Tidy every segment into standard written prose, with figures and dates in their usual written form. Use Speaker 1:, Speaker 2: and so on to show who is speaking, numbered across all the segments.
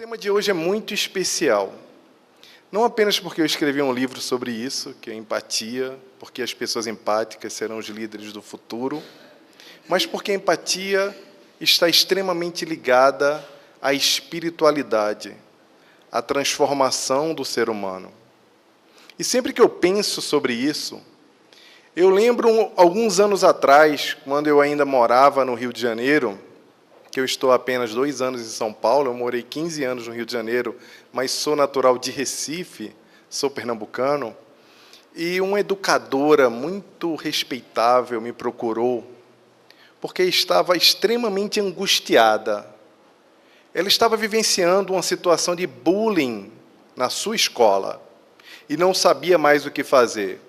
Speaker 1: tema de hoje é muito especial. Não apenas porque eu escrevi um livro sobre isso, que é empatia, porque as pessoas empáticas serão os líderes do futuro, mas porque a empatia está extremamente ligada à espiritualidade, à transformação do ser humano. E sempre que eu penso sobre isso, eu lembro alguns anos atrás, quando eu ainda morava no Rio de Janeiro, que eu estou há apenas 2 anos em São Paulo, eu morei 15 anos no Rio de Janeiro, mas sou natural de Recife, sou pernambucano, e uma educadora muito respeitável me procurou, porque estava extremamente angustiada. Ela estava vivenciando uma situação de bullying na sua escola, e não sabia mais o que fazer.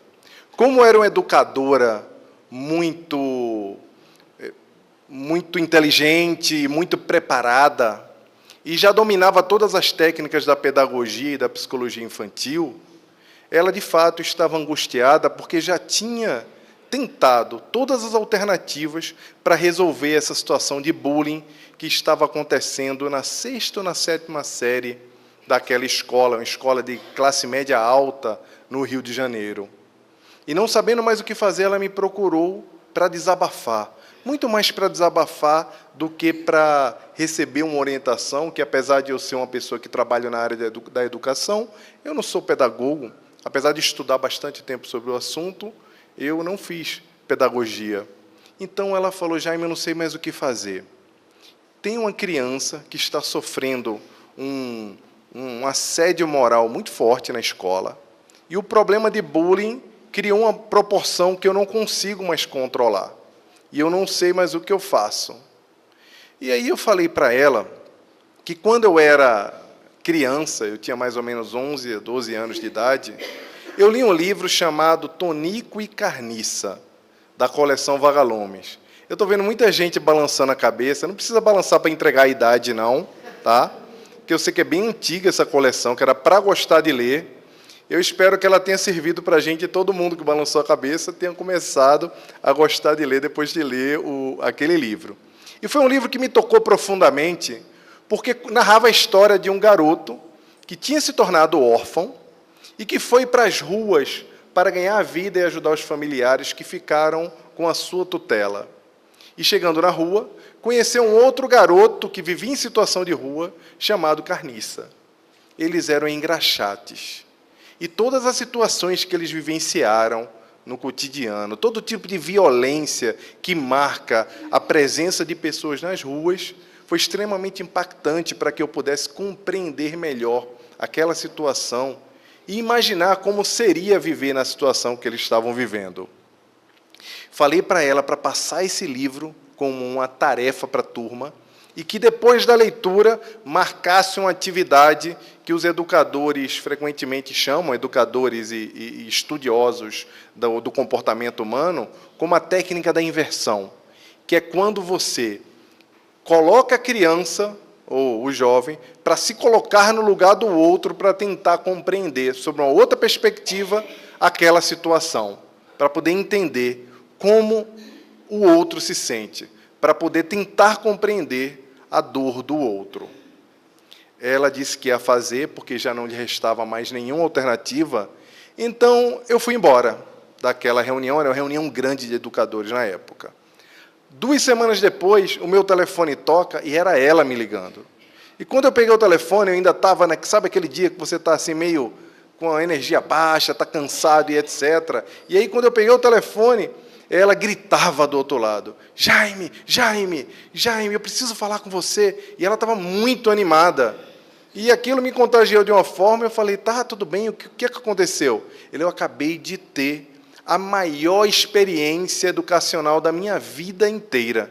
Speaker 1: Como era uma educadora muito inteligente, muito preparada, e já dominava todas as técnicas da pedagogia e da psicologia infantil, ela, de fato, estava angustiada porque já tinha tentado todas as alternativas para resolver essa situação de bullying que estava acontecendo na 6ª ou na 7ª série daquela escola, uma escola de classe média alta no Rio de Janeiro. E, não sabendo mais o que fazer, ela me procurou para desabafar. Muito mais para desabafar do que para receber uma orientação, que, apesar de eu ser uma pessoa que trabalha na área da educação, eu não sou pedagogo. Apesar de estudar bastante tempo sobre o assunto, eu não fiz pedagogia. Então, ela falou: Jaime, eu não sei mais o que fazer. Tem uma criança que está sofrendo um assédio moral muito forte na escola, e o problema de bullying criou uma proporção que eu não consigo mais controlar. E eu não sei mais o que eu faço. E aí eu falei para ela que, quando eu era criança, eu tinha mais ou menos 11, 12 anos de idade, eu li um livro chamado Tonico e Carniça, da coleção Vagalumes. Eu estou vendo muita gente balançando a cabeça, não precisa balançar para entregar a idade, não, tá? Porque eu sei que é bem antiga essa coleção, que era para gostar de ler. Eu espero que ela tenha servido para a gente, e todo mundo que balançou a cabeça tenha começado a gostar de ler depois de ler aquele livro. E foi um livro que me tocou profundamente, porque narrava a história de um garoto que tinha se tornado órfão e que foi para as ruas para ganhar a vida e ajudar os familiares que ficaram com a sua tutela. E, chegando na rua, conheceu um outro garoto que vivia em situação de rua, chamado Carniça. Eles eram engraxates. E todas as situações que eles vivenciaram no cotidiano, todo tipo de violência que marca a presença de pessoas nas ruas, foi extremamente impactante para que eu pudesse compreender melhor aquela situação e imaginar como seria viver na situação que eles estavam vivendo. Falei para ela para passar esse livro como uma tarefa para a turma, e que, depois da leitura, marcasse uma atividade que os educadores frequentemente chamam, educadores e estudiosos do comportamento humano, como a técnica da inversão, que é quando você coloca a criança ou o jovem para se colocar no lugar do outro, para tentar compreender, sob uma outra perspectiva, aquela situação, para poder entender como o outro se sente, para poder tentar compreender a dor do outro. Ela disse que ia fazer, porque já não lhe restava mais nenhuma alternativa. Então, eu fui embora daquela reunião, era uma reunião grande de educadores na época. 2 semanas depois, o meu telefone toca e era ela me ligando. E, quando eu peguei o telefone, eu ainda estava, sabe aquele dia que você está assim, meio com a energia baixa, está cansado e etc. E aí, quando eu peguei o telefone, ela gritava do outro lado: Jaime, Jaime, Jaime, eu preciso falar com você. E ela estava muito animada. E aquilo me contagiou de uma forma, eu falei: tá, tudo bem, o que aconteceu? Eu acabei de ter a maior experiência educacional da minha vida inteira.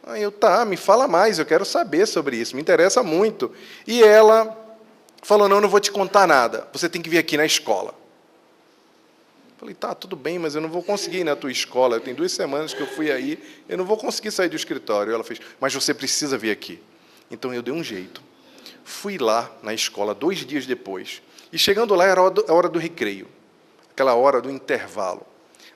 Speaker 1: Aí tá, me fala mais, eu quero saber sobre isso, me interessa muito. E ela falou: não, eu não vou te contar nada, você tem que vir aqui na escola. Falei: tá, tudo bem, mas eu não vou conseguir ir na tua escola. Tem 2 semanas que eu fui aí, eu não vou conseguir sair do escritório. Ela fez: mas você precisa vir aqui. Então, eu dei um jeito. Fui lá na escola 2 dias depois. E, chegando lá, era a hora do recreio, aquela hora do intervalo.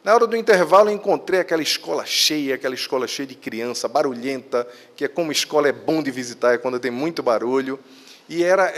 Speaker 1: Na hora do intervalo, eu encontrei aquela escola cheia de criança, barulhenta, que é como escola é bom de visitar, é quando tem muito barulho. E era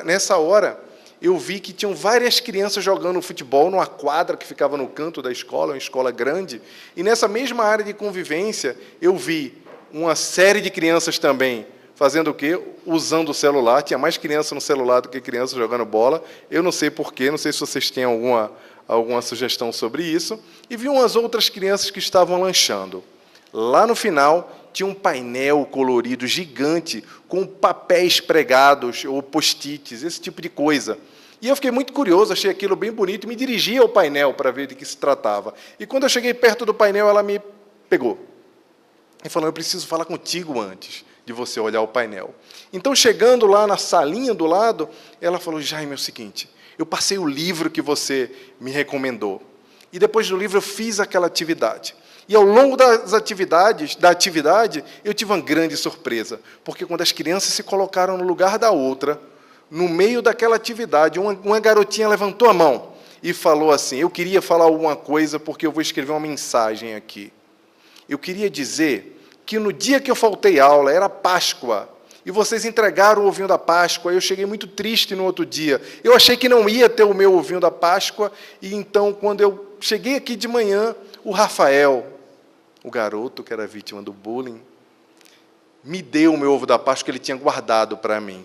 Speaker 1: nessa hora, eu vi que tinham várias crianças jogando futebol numa quadra que ficava no canto da escola, uma escola grande, e nessa mesma área de convivência, eu vi uma série de crianças também fazendo o quê? Usando o celular. Tinha mais criança no celular do que criança jogando bola. Eu não sei porquê, não sei se vocês têm alguma sugestão sobre isso. E vi umas outras crianças que estavam lanchando. Lá no final, tinha um painel colorido gigante com papéis pregados ou post-its, esse tipo de coisa. E eu fiquei muito curioso, achei aquilo bem bonito, e me dirigi ao painel para ver de que se tratava. E quando eu cheguei perto do painel, ela me pegou e falou: eu preciso falar contigo antes de você olhar o painel. Então, chegando lá na salinha do lado, ela falou: Jaime, é o seguinte, eu passei o livro que você me recomendou. E depois do livro eu fiz aquela atividade. E ao longo da atividade, eu tive uma grande surpresa, porque quando as crianças se colocaram no lugar da outra, no meio daquela atividade, uma garotinha levantou a mão e falou assim: eu queria falar alguma coisa porque eu vou escrever uma mensagem aqui. Eu queria dizer que no dia que eu faltei aula, era Páscoa, e vocês entregaram o ovinho da Páscoa, eu cheguei muito triste no outro dia. Eu achei que não ia ter o meu ovinho da Páscoa, e então, quando eu cheguei aqui de manhã, o Rafael, o garoto que era vítima do bullying, me deu o meu ovo da Páscoa que ele tinha guardado para mim.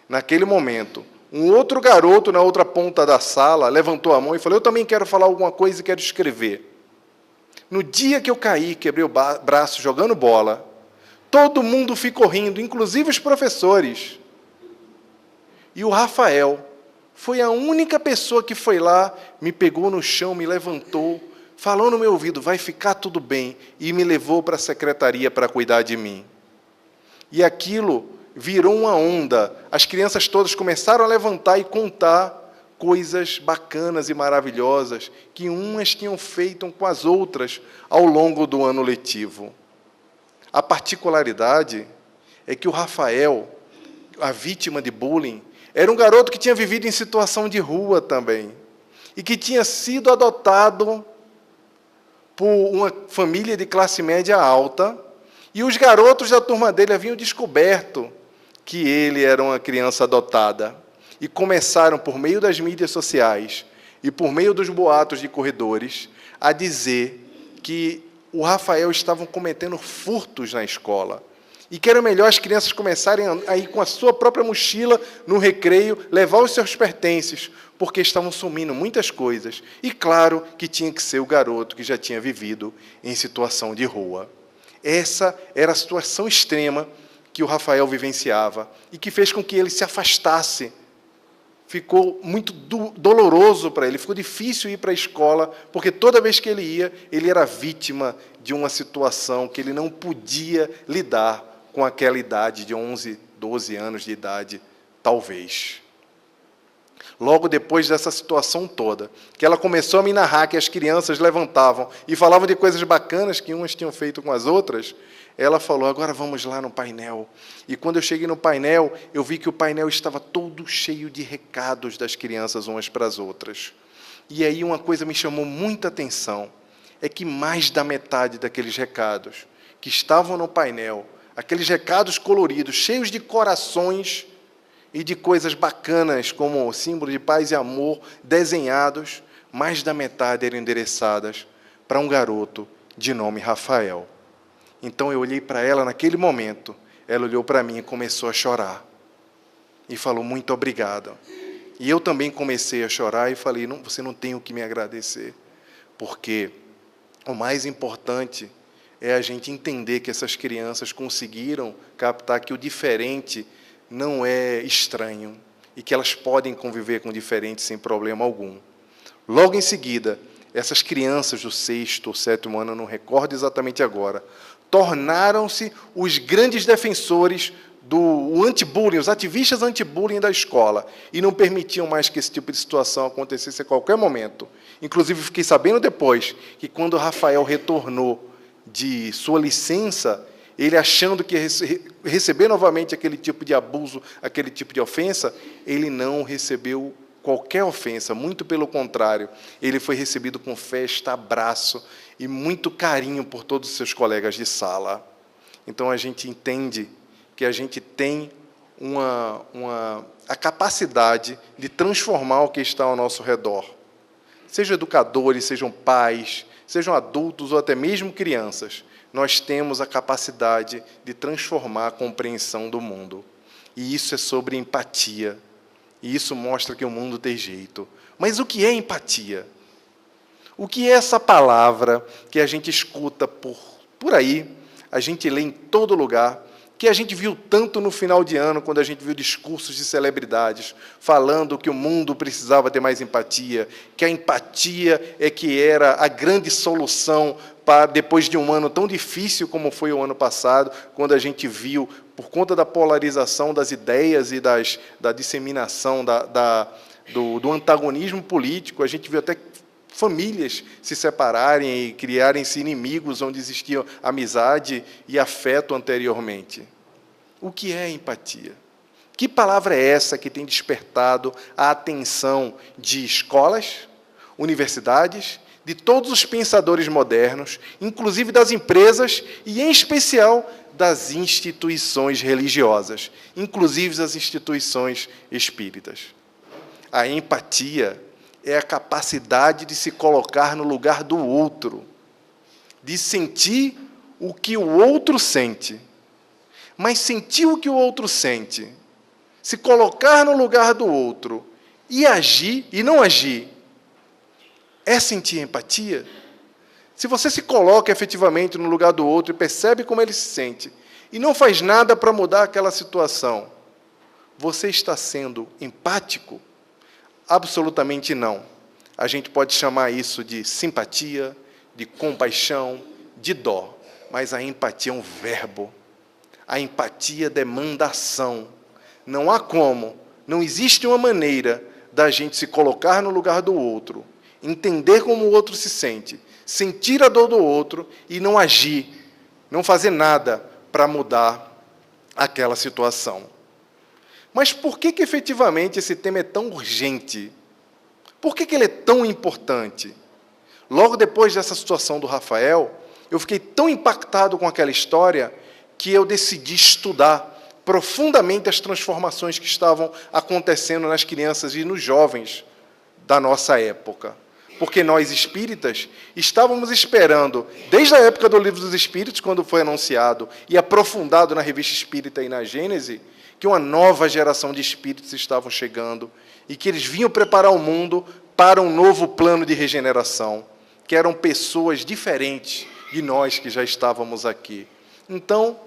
Speaker 1: Naquele momento, um outro garoto na outra ponta da sala levantou a mão e falou: eu também quero falar alguma coisa e quero escrever. No dia que eu caí, quebrei o braço jogando bola, todo mundo ficou rindo, inclusive os professores. E o Rafael foi a única pessoa que foi lá, me pegou no chão, me levantou, falou no meu ouvido: vai ficar tudo bem, e me levou para a secretaria para cuidar de mim. E aquilo virou uma onda. As crianças todas começaram a levantar e contar coisas bacanas e maravilhosas que umas tinham feito com as outras ao longo do ano letivo. A particularidade é que o Rafael, a vítima de bullying, era um garoto que tinha vivido em situação de rua também, e que tinha sido adotado por uma família de classe média alta, e os garotos da turma dele haviam descoberto que ele era uma criança adotada, e começaram, por meio das mídias sociais e por meio dos boatos de corredores, a dizer que o Rafael estava cometendo furtos na escola, e que era melhor as crianças começarem a ir com a sua própria mochila no recreio, levar os seus pertences, porque estavam sumindo muitas coisas, e claro que tinha que ser o garoto que já tinha vivido em situação de rua. Essa era a situação extrema que o Rafael vivenciava, e que fez com que ele se afastasse. Ficou muito doloroso para ele, ficou difícil ir para a escola, porque toda vez que ele ia, ele era vítima de uma situação que ele não podia lidar com aquela idade de 11, 12 anos de idade, talvez. Logo depois dessa situação toda, que ela começou a me narrar que as crianças levantavam e falavam de coisas bacanas que umas tinham feito com as outras, ela falou: agora vamos lá no painel. E quando eu cheguei no painel, eu vi que o painel estava todo cheio de recados das crianças umas para as outras. E aí uma coisa me chamou muita atenção, é que mais da metade daqueles recados que estavam no painel, aqueles recados coloridos, cheios de corações e de coisas bacanas, como símbolo de paz e amor, desenhados, mais da metade eram endereçadas para um garoto de nome Rafael. Então eu olhei para ela naquele momento, ela olhou para mim e começou a chorar. E falou: muito obrigada. E eu também comecei a chorar e falei: não, você não tem o que me agradecer, porque o mais importante é a gente entender que essas crianças conseguiram captar que o diferente não é estranho e que elas podem conviver com o diferente sem problema algum. Logo em seguida, essas crianças do 6º ou 7º ano, eu não recordo exatamente agora, tornaram-se os grandes defensores do anti-bullying, os ativistas anti-bullying da escola, e não permitiam mais que esse tipo de situação acontecesse a qualquer momento. Inclusive, fiquei sabendo depois que, quando o Rafael retornou de sua licença, ele achando que ia receber novamente aquele tipo de abuso, aquele tipo de ofensa, ele não recebeu qualquer ofensa, muito pelo contrário, ele foi recebido com festa, abraço e muito carinho por todos os seus colegas de sala. Então, a gente entende que a gente tem a capacidade de transformar o que está ao nosso redor. Sejam educadores, sejam pais, sejam adultos ou até mesmo crianças, nós temos a capacidade de transformar a compreensão do mundo. E isso é sobre empatia. E isso mostra que o mundo tem jeito. Mas o que é empatia? O que é essa palavra que a gente escuta por aí, a gente lê em todo lugar, que a gente viu tanto no final de ano, quando a gente viu discursos de celebridades falando que o mundo precisava ter mais empatia, que a empatia é que era a grande solução para, depois de um ano tão difícil como foi o ano passado, quando a gente viu, por conta da polarização das ideias e da disseminação do antagonismo político, a gente viu até famílias se separarem e criarem-se inimigos onde existia amizade e afeto anteriormente. O que é empatia? Que palavra é essa que tem despertado a atenção de escolas, universidades, de todos os pensadores modernos, inclusive das empresas e, em especial, das instituições religiosas, inclusive das instituições espíritas? A empatia é a capacidade de se colocar no lugar do outro, de sentir o que o outro sente. Mas sentir o que o outro sente, se colocar no lugar do outro e agir e não agir, é sentir empatia? Se você se coloca efetivamente no lugar do outro e percebe como ele se sente e não faz nada para mudar aquela situação, você está sendo empático? Absolutamente não. A gente pode chamar isso de simpatia, de compaixão, de dó, mas a empatia é um verbo. A empatia demanda ação. Não há como, não existe uma maneira da gente se colocar no lugar do outro, entender como o outro se sente, sentir a dor do outro e não agir, não fazer nada para mudar aquela situação. Mas por que efetivamente esse tema é tão urgente? Por que ele é tão importante? Logo depois dessa situação do Rafael, eu fiquei tão impactado com aquela história que eu decidi estudar profundamente as transformações que estavam acontecendo nas crianças e nos jovens da nossa época. Porque nós, espíritas, estávamos esperando, desde a época do Livro dos Espíritos, quando foi anunciado e aprofundado na Revista Espírita e na Gênese, que uma nova geração de espíritos estavam chegando e que eles vinham preparar o mundo para um novo plano de regeneração, que eram pessoas diferentes de nós que já estávamos aqui. Então,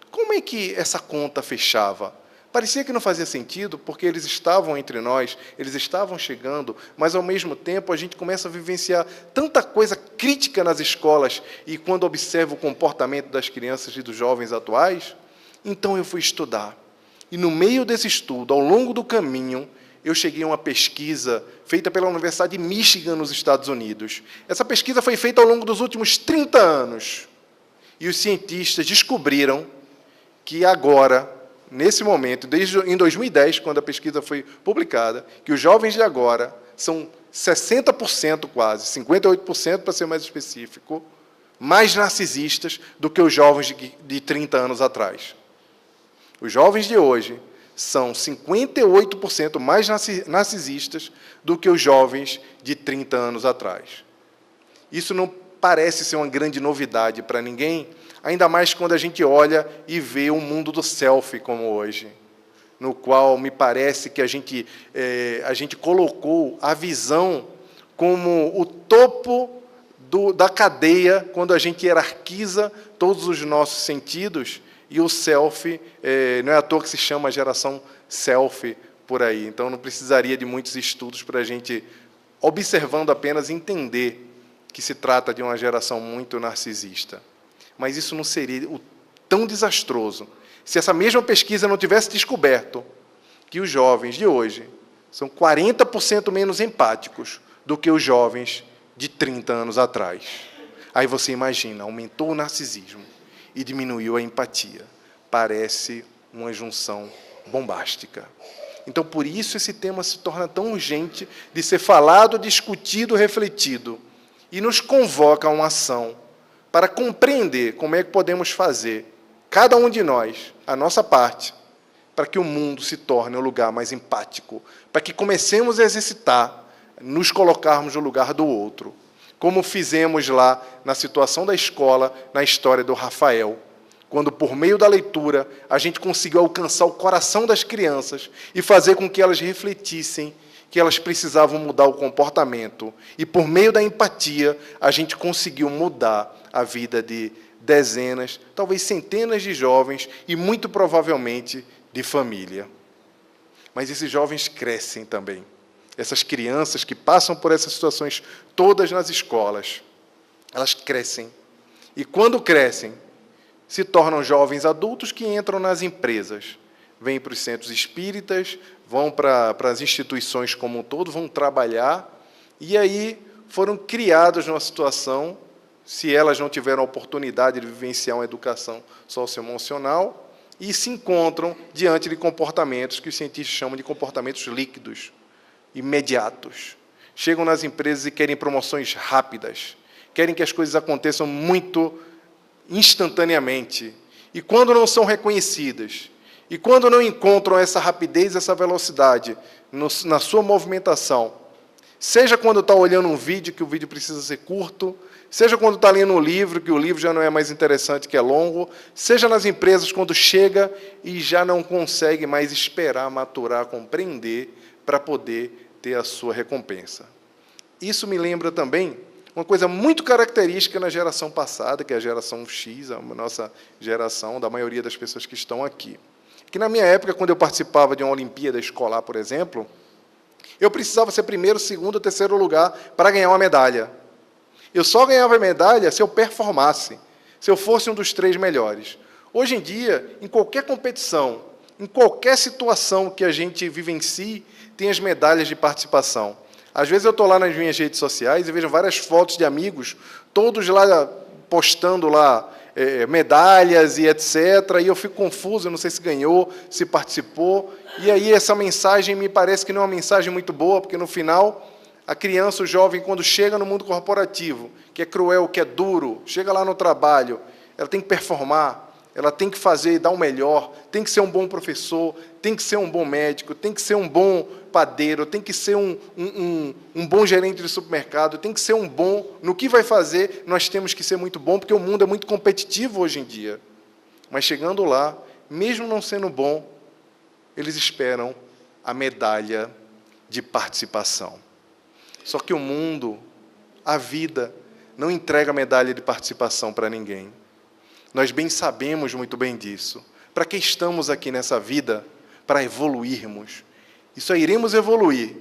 Speaker 1: como é que essa conta fechava? Parecia que não fazia sentido, porque eles estavam entre nós, eles estavam chegando, mas, ao mesmo tempo, a gente começa a vivenciar tanta coisa crítica nas escolas, e quando observo o comportamento das crianças e dos jovens atuais, então eu fui estudar. E, no meio desse estudo, ao longo do caminho, eu cheguei a uma pesquisa feita pela Universidade de Michigan, nos Estados Unidos. Essa pesquisa foi feita ao longo dos últimos 30 anos. E os cientistas descobriram que agora, nesse momento, desde em 2010, quando a pesquisa foi publicada, que os jovens de agora são 60% quase, 58% para ser mais específico, mais narcisistas do que os jovens de 30 anos atrás. Os jovens de hoje são 58% mais narcisistas do que os jovens de 30 anos atrás. Isso não parece ser uma grande novidade para ninguém, ainda mais quando a gente olha e vê o mundo do selfie como hoje, no qual me parece que a gente colocou a visão como o topo da cadeia, quando a gente hierarquiza todos os nossos sentidos, e o selfie, não é à toa que se chama geração selfie por aí. Então, não precisaria de muitos estudos para a gente, observando apenas, entender que se trata de uma geração muito narcisista. Mas isso não seria tão desastroso se essa mesma pesquisa não tivesse descoberto que os jovens de hoje são 40% menos empáticos do que os jovens de 30 anos atrás. Aí você imagina, aumentou o narcisismo e diminuiu a empatia. Parece uma junção bombástica. Então, por isso, esse tema se torna tão urgente de ser falado, discutido, refletido, e nos convoca a uma ação para compreender como é que podemos fazer, cada um de nós, a nossa parte, para que o mundo se torne um lugar mais empático, para que comecemos a exercitar, nos colocarmos no lugar do outro, como fizemos lá na situação da escola, na história do Rafael, quando, por meio da leitura, a gente conseguiu alcançar o coração das crianças e fazer com que elas refletissem que elas precisavam mudar o comportamento. E, por meio da empatia, a gente conseguiu mudar a vida de dezenas, talvez centenas de jovens e, muito provavelmente, de família. Mas esses jovens crescem também. Essas crianças que passam por essas situações todas nas escolas, elas crescem. E, quando crescem, se tornam jovens adultos que entram nas empresas, vêm para os centros espíritas, vão para as instituições como um todo, vão trabalhar, e aí foram criados numa situação, se elas não tiveram a oportunidade de vivenciar uma educação socioemocional, e se encontram diante de comportamentos que os cientistas chamam de comportamentos líquidos, imediatos. Chegam nas empresas e querem promoções rápidas, querem que as coisas aconteçam muito instantaneamente. E quando não são reconhecidas, e quando não encontram essa rapidez, essa velocidade na sua movimentação, seja quando está olhando um vídeo, que o vídeo precisa ser curto, seja quando está lendo um livro, que o livro já não é mais interessante, que é longo, seja nas empresas, quando chega e já não consegue mais esperar, maturar, compreender, para poder ter a sua recompensa. Isso me lembra também uma coisa muito característica na geração passada, que é a geração X, a nossa geração, da maioria das pessoas que estão aqui. Que, na minha época, quando eu participava de uma Olimpíada escolar, por exemplo, eu precisava ser primeiro, segundo, terceiro lugar para ganhar uma medalha. Eu só ganhava medalha se eu performasse, se eu fosse um dos 3 melhores. Hoje em dia, em qualquer competição, em qualquer situação que a gente vivencie, tem as medalhas de participação. Às vezes eu estou lá nas minhas redes sociais e vejo várias fotos de amigos, todos lá postando lá medalhas e etc. E eu fico confuso, eu não sei se ganhou, se participou. E aí essa mensagem me parece que não é uma mensagem muito boa, porque no final a criança, o jovem, quando chega no mundo corporativo, que é cruel, que é duro, chega lá no trabalho, ela tem que performar, ela tem que fazer e dar o melhor, tem que ser um bom professor, tem que ser um bom médico, tem que ser um bom padeiro, tem que ser um bom gerente de supermercado, tem que ser um bom... No que vai fazer, nós temos que ser muito bom, porque o mundo é muito competitivo hoje em dia. Mas, chegando lá, mesmo não sendo bom, eles esperam a medalha de participação. Só que o mundo, a vida, não entrega medalha de participação para ninguém. Nós bem sabemos muito bem disso. Para que estamos aqui nessa vida? Para evoluirmos. E só iremos evoluir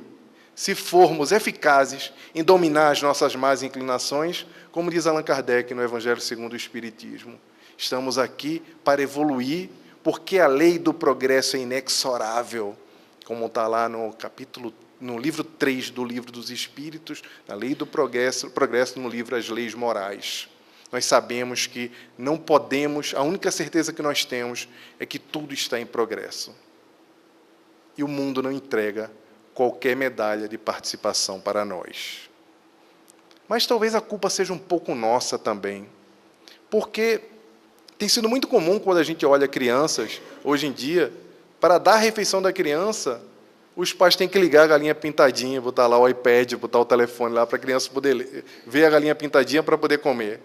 Speaker 1: se formos eficazes em dominar as nossas más inclinações, como diz Allan Kardec no Evangelho segundo o Espiritismo. Estamos aqui para evoluir, porque a lei do progresso é inexorável, como está lá no livro 3 do Livro dos Espíritos, na lei do progresso no livro As Leis Morais. Nós sabemos que não podemos, a única certeza que nós temos é que tudo está em progresso. E o mundo não entrega qualquer medalha de participação para nós. Mas talvez a culpa seja um pouco nossa também, porque tem sido muito comum, quando a gente olha crianças, hoje em dia, para dar a refeição da criança, os pais têm que ligar a galinha pintadinha, botar lá o iPad, botar o telefone lá, para a criança poder ver a galinha pintadinha para poder comer.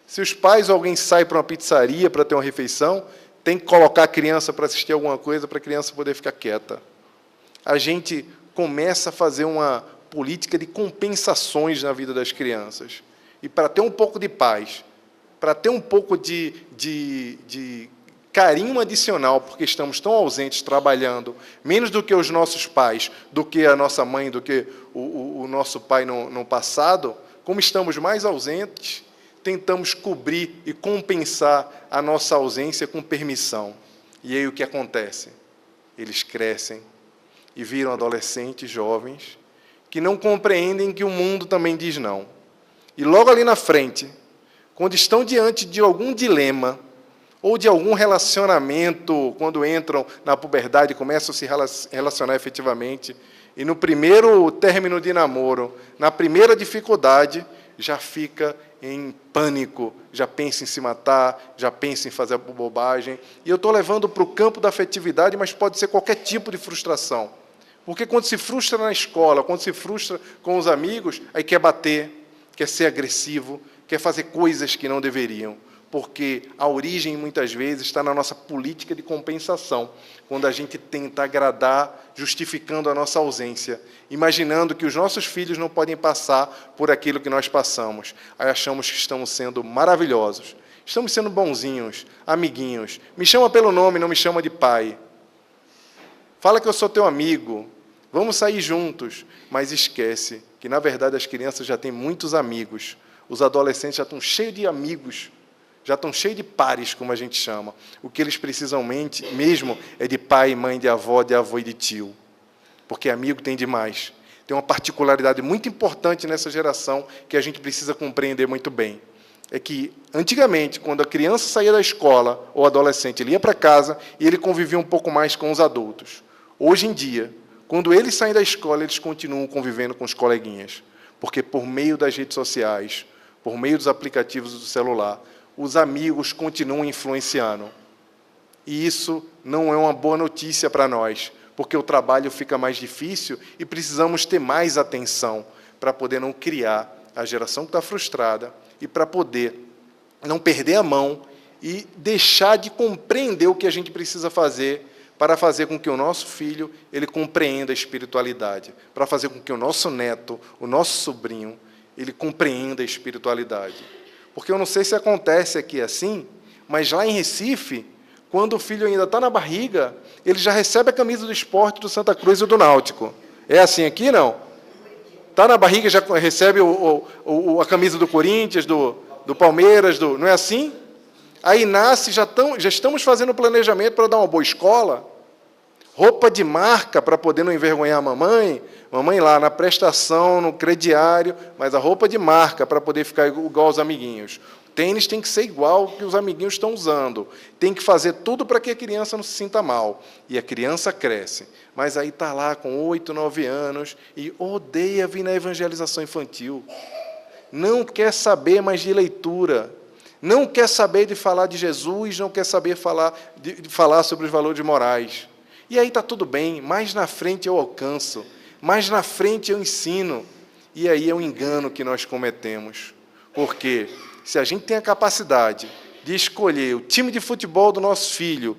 Speaker 1: Se os pais ou alguém sai para uma pizzaria para ter uma refeição, tem que colocar a criança para assistir alguma coisa para a criança poder ficar quieta. A gente começa a fazer uma política de compensações na vida das crianças. E para ter um pouco de paz, para ter um pouco de carinho adicional, porque estamos tão ausentes, trabalhando, menos do que os nossos pais, do que a nossa mãe, do que o nosso pai no passado, como estamos mais ausentes, tentamos cobrir e compensar a nossa ausência com permissão. E aí o que acontece? Eles crescem e viram adolescentes, jovens, que não compreendem que o mundo também diz não. E logo ali na frente, quando estão diante de algum dilema, ou de algum relacionamento, quando entram na puberdade e começam a se relacionar efetivamente, e no primeiro término de namoro, na primeira dificuldade, já fica em pânico, já pensa em se matar, já pensa em fazer bobagem. E eu estou levando para o campo da afetividade, mas pode ser qualquer tipo de frustração. Porque quando se frustra na escola, quando se frustra com os amigos, aí quer bater, quer ser agressivo, quer fazer coisas que não deveriam. Porque a origem, muitas vezes, está na nossa política de compensação, quando a gente tenta agradar, justificando a nossa ausência, imaginando que os nossos filhos não podem passar por aquilo que nós passamos. Aí achamos que estamos sendo maravilhosos, estamos sendo bonzinhos, amiguinhos. Me chama pelo nome, não me chama de pai. Fala que eu sou teu amigo, vamos sair juntos, mas esquece que, na verdade, as crianças já têm muitos amigos, os adolescentes já estão cheios de amigos, já estão cheios de pares, como a gente chama. O que eles precisam mesmo é de pai, mãe, de avó e de tio. Porque amigo tem demais. Tem uma particularidade muito importante nessa geração que a gente precisa compreender muito bem. É que, antigamente, quando a criança saía da escola, ou adolescente, ele ia para casa e ele convivia um pouco mais com os adultos. Hoje em dia, quando eles saem da escola, eles continuam convivendo com os coleguinhas. Porque, por meio das redes sociais, por meio dos aplicativos do celular, os amigos continuam influenciando. E isso não é uma boa notícia para nós, porque o trabalho fica mais difícil e precisamos ter mais atenção para poder não criar a geração que está frustrada e para poder não perder a mão e deixar de compreender o que a gente precisa fazer para fazer com que o nosso filho ele compreenda a espiritualidade, para fazer com que o nosso neto, o nosso sobrinho, ele compreenda a espiritualidade. Porque eu não sei se acontece aqui assim, mas lá em Recife, quando o filho ainda está na barriga, ele já recebe a camisa do esporte do Santa Cruz e do Náutico. É assim aqui, não? Está na barriga, já recebe a camisa do Corinthians, do Palmeiras, não é assim? Aí nasce, já estamos fazendo o planejamento para dar uma boa escola, roupa de marca para poder não envergonhar a mamãe lá na prestação, no crediário, mas a roupa de marca para poder ficar igual aos amiguinhos. O tênis tem que ser igual ao que os amiguinhos estão usando. Tem que fazer tudo para que a criança não se sinta mal. E a criança cresce. Mas aí está lá com 8, 9 anos e odeia vir na evangelização infantil. Não quer saber mais de leitura. Não quer saber de falar de Jesus, não quer saber de falar sobre os valores morais. E aí está tudo bem, mais na frente eu alcanço, mais na frente eu ensino. E aí é um engano que nós cometemos. Porque se a gente tem a capacidade de escolher o time de futebol do nosso filho,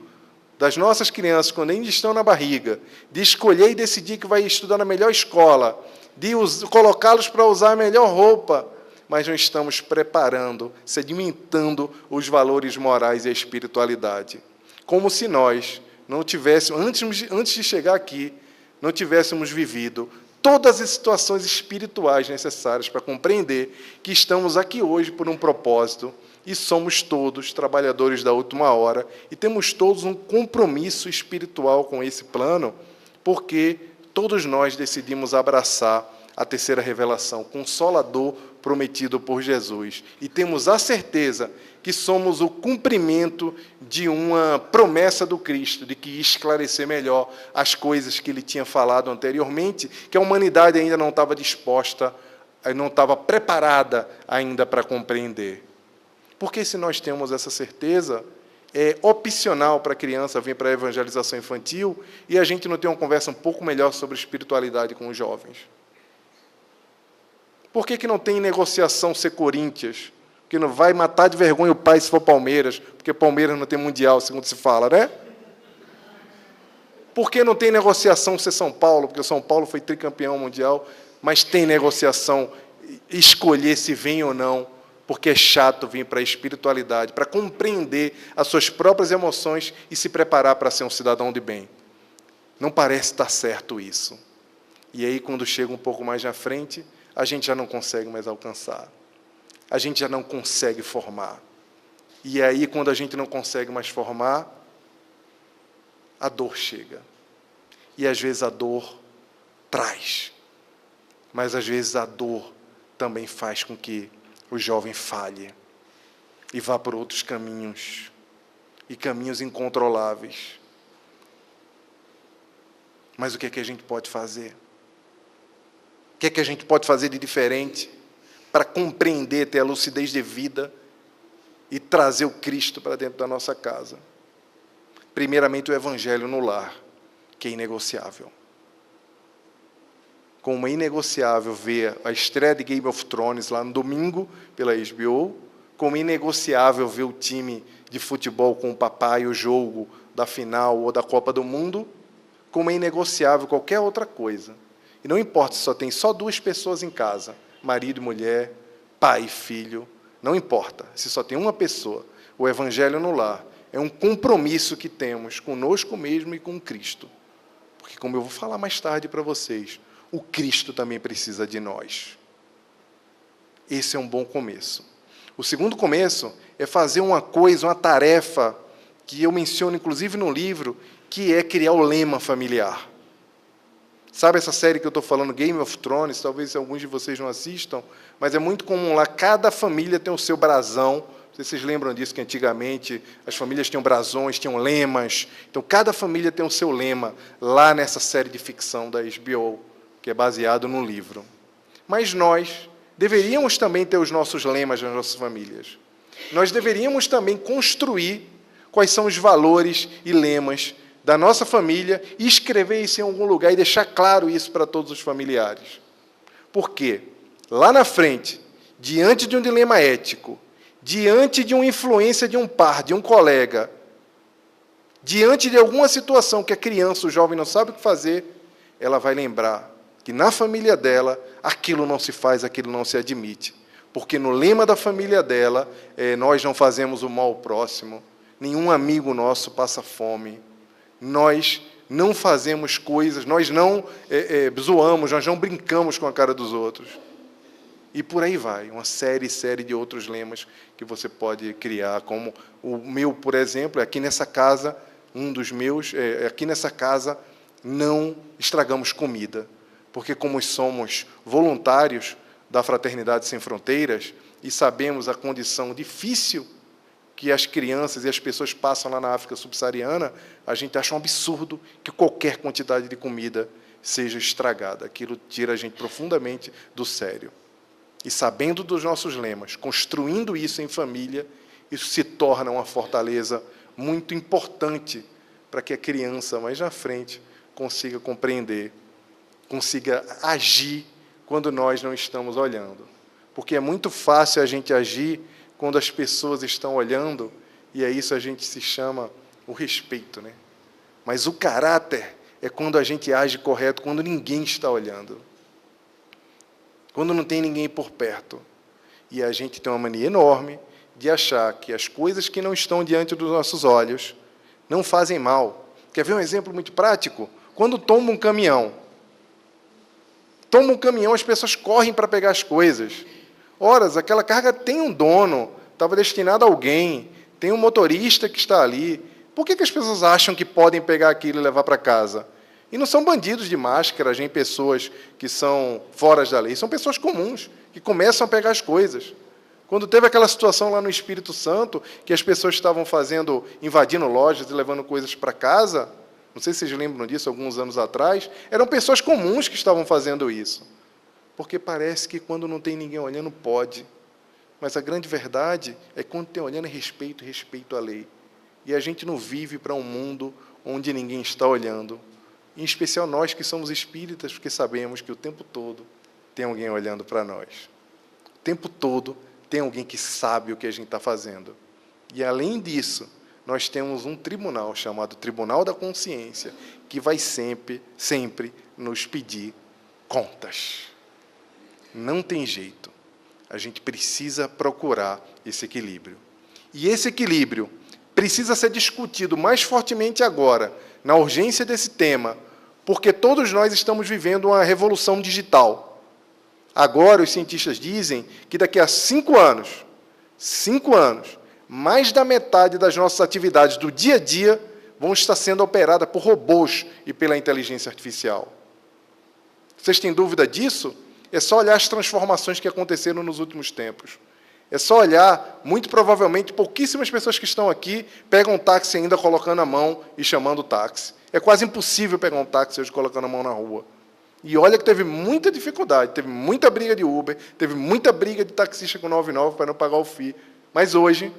Speaker 1: das nossas crianças, quando ainda estão na barriga, de escolher e decidir que vai estudar na melhor escola, de colocá-los para usar a melhor roupa, mas não estamos preparando, sedimentando os valores morais e a espiritualidade. Como se nós não tivéssemos, antes de chegar aqui, não tivéssemos vivido todas as situações espirituais necessárias para compreender que estamos aqui hoje por um propósito e somos todos trabalhadores da última hora e temos todos um compromisso espiritual com esse plano, porque todos nós decidimos abraçar a terceira revelação, Consolador prometido por Jesus. E temos a certeza que somos o cumprimento de uma promessa do Cristo, de que ia esclarecer melhor as coisas que ele tinha falado anteriormente, que a humanidade ainda não estava disposta, não estava preparada ainda para compreender. Porque se nós temos essa certeza, é opcional para a criança vir para a evangelização infantil e a gente não tem uma conversa um pouco melhor sobre espiritualidade com os jovens. Por que não tem negociação ser Corinthians? Porque não vai matar de vergonha o pai se for Palmeiras, porque Palmeiras não tem mundial, segundo se fala, né? Por que não tem negociação ser São Paulo? Porque o São Paulo foi tricampeão mundial, mas tem negociação escolher se vem ou não, porque é chato vir para a espiritualidade, para compreender as suas próprias emoções e se preparar para ser um cidadão de bem. Não parece estar certo isso. E aí, quando chega um pouco mais na frente, a gente já não consegue mais alcançar. A gente já não consegue formar. E aí, quando a gente não consegue mais formar, a dor chega. E, às vezes, a dor traz. Mas, às vezes, a dor também faz com que o jovem falhe e vá por outros caminhos, e caminhos incontroláveis. Mas o que é que a gente pode fazer? O que é que a gente pode fazer de diferente para compreender, ter a lucidez de vida e trazer o Cristo para dentro da nossa casa. Primeiramente, o Evangelho no lar, que é inegociável. Como é inegociável ver a estreia de Game of Thrones lá no domingo, pela HBO, como é inegociável ver o time de futebol com o papai, o jogo da final ou da Copa do Mundo, como é inegociável qualquer outra coisa. E não importa se tem só 2 pessoas em casa, marido e mulher, pai e filho, não importa se só tem uma pessoa. O Evangelho no lar é um compromisso que temos conosco mesmo e com Cristo. Porque, como eu vou falar mais tarde para vocês, o Cristo também precisa de nós. Esse é um bom começo. O segundo começo é fazer uma coisa, uma tarefa, que eu menciono inclusive no livro, que é criar o lema familiar. Sabe essa série que eu estou falando, Game of Thrones? Talvez alguns de vocês não assistam, mas é muito comum lá, cada família tem o seu brasão. Não sei se vocês lembram disso, que antigamente as famílias tinham brasões, tinham lemas. Então, cada família tem o seu lema, lá nessa série de ficção da HBO, que é baseado no livro. Mas nós deveríamos também ter os nossos lemas nas nossas famílias. Nós deveríamos também construir quais são os valores e lemas da nossa família e escrever isso em algum lugar e deixar claro isso para todos os familiares. Por quê? Lá na frente, diante de um dilema ético, diante de uma influência de um par, de um colega, diante de alguma situação que a criança, o jovem não sabe o que fazer, ela vai lembrar que na família dela, aquilo não se faz, aquilo não se admite. Porque no lema da família dela, nós não fazemos o mal ao próximo, nenhum amigo nosso passa fome, nós não fazemos coisas, nós não zoamos, nós não brincamos com a cara dos outros. E por aí vai, uma série de outros lemas que você pode criar, como o meu, por exemplo, aqui nessa casa, um dos meus, aqui nessa casa não estragamos comida, porque como somos voluntários da Fraternidade Sem Fronteiras e sabemos a condição difícil que as crianças e as pessoas passam lá na África subsaariana, a gente acha um absurdo que qualquer quantidade de comida seja estragada. Aquilo tira a gente profundamente do sério. E sabendo dos nossos lemas, construindo isso em família, isso se torna uma fortaleza muito importante para que a criança, mais na frente, consiga compreender, consiga agir quando nós não estamos olhando. Porque é muito fácil a gente agir quando as pessoas estão olhando, e é isso a gente se chama o respeito, né? Mas o caráter é quando a gente age correto, quando ninguém está olhando. Quando não tem ninguém por perto. E a gente tem uma mania enorme de achar que as coisas que não estão diante dos nossos olhos não fazem mal. Quer ver um exemplo muito prático? Quando toma um caminhão, as pessoas correm para pegar as coisas. Ora, aquela carga tem um dono, estava destinada a alguém, tem um motorista que está ali. Por que as pessoas acham que podem pegar aquilo e levar para casa? E não são bandidos de máscara, nem pessoas que são fora da lei, são pessoas comuns, que começam a pegar as coisas. Quando teve aquela situação lá no Espírito Santo, que as pessoas estavam invadindo lojas e levando coisas para casa, não sei se vocês lembram disso, alguns anos atrás, eram pessoas comuns que estavam fazendo isso. Porque parece que quando não tem ninguém olhando, pode. Mas a grande verdade é que quando tem olhando, é respeito à lei. E a gente não vive para um mundo onde ninguém está olhando. Em especial nós que somos espíritas, porque sabemos que o tempo todo tem alguém olhando para nós. O tempo todo tem alguém que sabe o que a gente está fazendo. E, além disso, nós temos um tribunal chamado Tribunal da Consciência, que vai sempre nos pedir contas. Não tem jeito. A gente precisa procurar esse equilíbrio. E esse equilíbrio precisa ser discutido mais fortemente agora, na urgência desse tema, porque todos nós estamos vivendo uma revolução digital. Agora, os cientistas dizem que daqui a 5 anos, mais da metade das nossas atividades do dia a dia vão estar sendo operadas por robôs e pela inteligência artificial. Vocês têm dúvida disso? É só olhar as transformações que aconteceram nos últimos tempos. É só olhar, muito provavelmente, pouquíssimas pessoas que estão aqui pegam um táxi ainda colocando a mão e chamando o táxi. É quase impossível pegar um táxi hoje colocando a mão na rua. E olha que teve muita dificuldade, teve muita briga de Uber, teve muita briga de taxista com 99 para não pagar o FII. Mas hoje,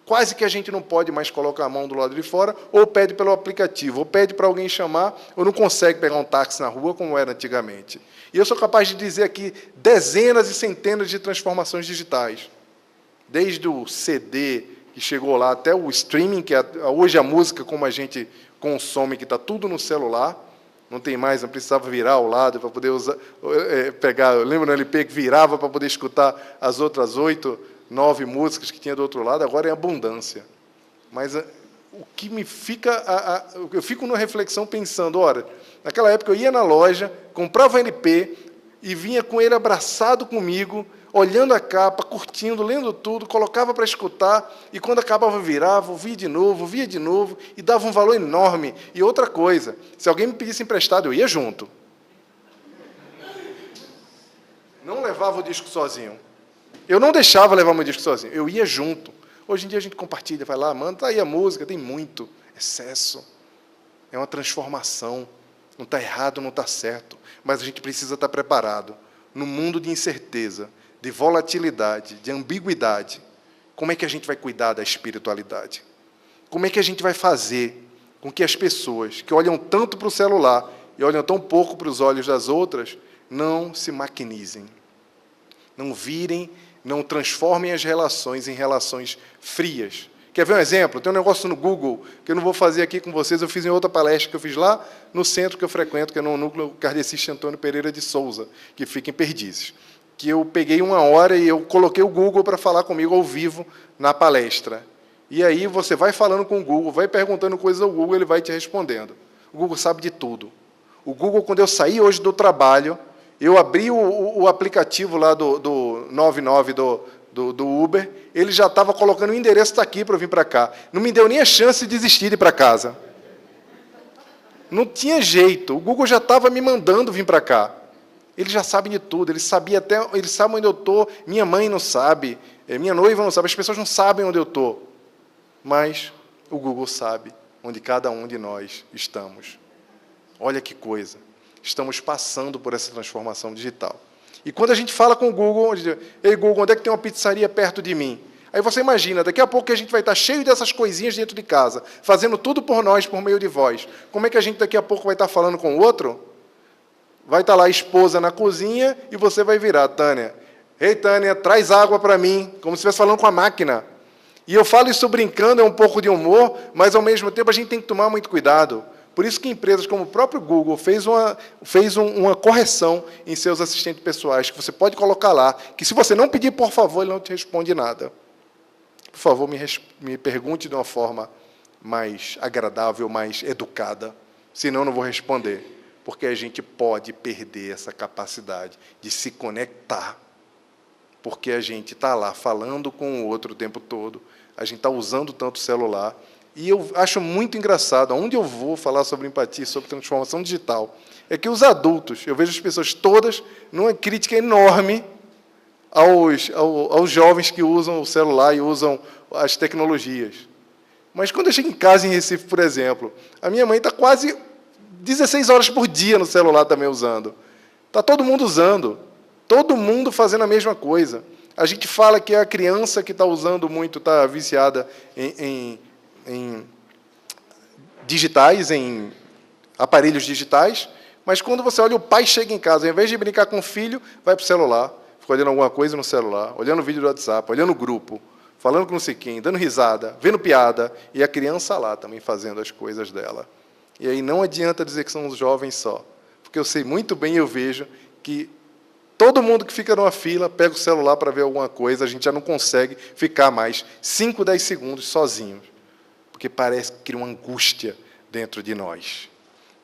Speaker 1: quase que a gente não pode mais colocar a mão do lado de fora, ou pede pelo aplicativo, ou pede para alguém chamar, ou não consegue pegar um táxi na rua, como era antigamente. E eu sou capaz de dizer aqui dezenas e centenas de transformações digitais. Desde o CD, que chegou lá, até o streaming, que hoje a música, como a gente consome, que está tudo no celular, não tem mais, não precisava virar ao lado para poder pegar. Eu lembro no LP que virava para poder escutar as outras 8, 9 músicas que tinha do outro lado, agora é abundância. Mas o que me fica... eu fico numa reflexão pensando, ora, naquela época eu ia na loja, comprava LP e vinha com ele abraçado comigo, olhando a capa, curtindo, lendo tudo, colocava para escutar, e quando acabava virava, via de novo, e dava um valor enorme. E outra coisa, se alguém me pedisse emprestado, eu ia junto. Não levava o disco sozinho. Eu não deixava levar meu disco sozinho, eu ia junto. Hoje em dia a gente compartilha, vai lá, manda, está aí a música, tem muito excesso. É uma transformação. Não está errado, não está certo, mas a gente precisa estar preparado. No mundo de incerteza, de volatilidade, de ambiguidade, como é que a gente vai cuidar da espiritualidade? Como é que a gente vai fazer com que as pessoas que olham tanto para o celular e olham tão pouco para os olhos das outras, não se maquinizem, não virem, não transformem as relações em relações frias? Quer ver um exemplo? Tem um negócio no Google, que eu não vou fazer aqui com vocês, eu fiz em outra palestra que eu fiz lá no centro que eu frequento, que é no Núcleo Kardecista Antônio Pereira de Souza, que fica em Perdizes. Que eu peguei 1 hora e eu coloquei o Google para falar comigo ao vivo na palestra. E aí você vai falando com o Google, vai perguntando coisas ao Google, ele vai te respondendo. O Google sabe de tudo. O Google, quando eu saí hoje do trabalho, eu abri o aplicativo lá do 99 do Uber, ele já estava colocando o endereço está aqui para eu vir para cá. Não me deu nem a chance de desistir de ir para casa. Não tinha jeito. O Google já estava me mandando vir para cá. Ele já sabe de tudo. Ele sabia até, ele sabe onde eu estou. Minha mãe não sabe, minha noiva não sabe. As pessoas não sabem onde eu estou. Mas o Google sabe onde cada um de nós estamos. Olha que coisa. Estamos passando por essa transformação digital. E quando a gente fala com o Google, ei, Google, onde é que tem uma pizzaria perto de mim? Aí você imagina, daqui a pouco a gente vai estar cheio dessas coisinhas dentro de casa, fazendo tudo por nós, por meio de voz. Como é que a gente daqui a pouco vai estar falando com o outro? Vai estar lá a esposa na cozinha e você vai virar, Tânia. Ei, Tânia, traz água para mim, como se estivesse falando com a máquina. E eu falo isso brincando, é um pouco de humor, mas, ao mesmo tempo, a gente tem que tomar muito cuidado. Por isso que empresas como o próprio Google fez uma correção em seus assistentes pessoais, que você pode colocar lá, que se você não pedir, por favor, ele não te responde nada. Por favor, me pergunte de uma forma mais agradável, mais educada, senão eu não vou responder, porque a gente pode perder essa capacidade de se conectar, porque a gente está lá falando com o outro o tempo todo, a gente está usando tanto o celular. E eu acho muito engraçado, onde eu vou falar sobre empatia, sobre transformação digital, é que os adultos, eu vejo as pessoas todas numa crítica enorme aos jovens que usam o celular e usam as tecnologias. Mas quando eu chego em casa, em Recife, por exemplo, a minha mãe está quase 16 horas por dia no celular também usando. Está todo mundo usando, todo mundo fazendo a mesma coisa. A gente fala que a criança que está usando muito, está viciada em digitais, em aparelhos digitais, mas quando você olha, o pai chega em casa, ao invés de brincar com o filho, vai para o celular, fica olhando alguma coisa no celular, olhando o vídeo do WhatsApp, olhando o grupo, falando com não sei quem, dando risada, vendo piada, e a criança lá também fazendo as coisas dela. E aí não adianta dizer que são os jovens só, porque eu sei muito bem, eu vejo que todo mundo que fica numa fila, pega o celular para ver alguma coisa, a gente já não consegue ficar mais 5, 10 segundos sozinhos, porque parece que cria uma angústia dentro de nós.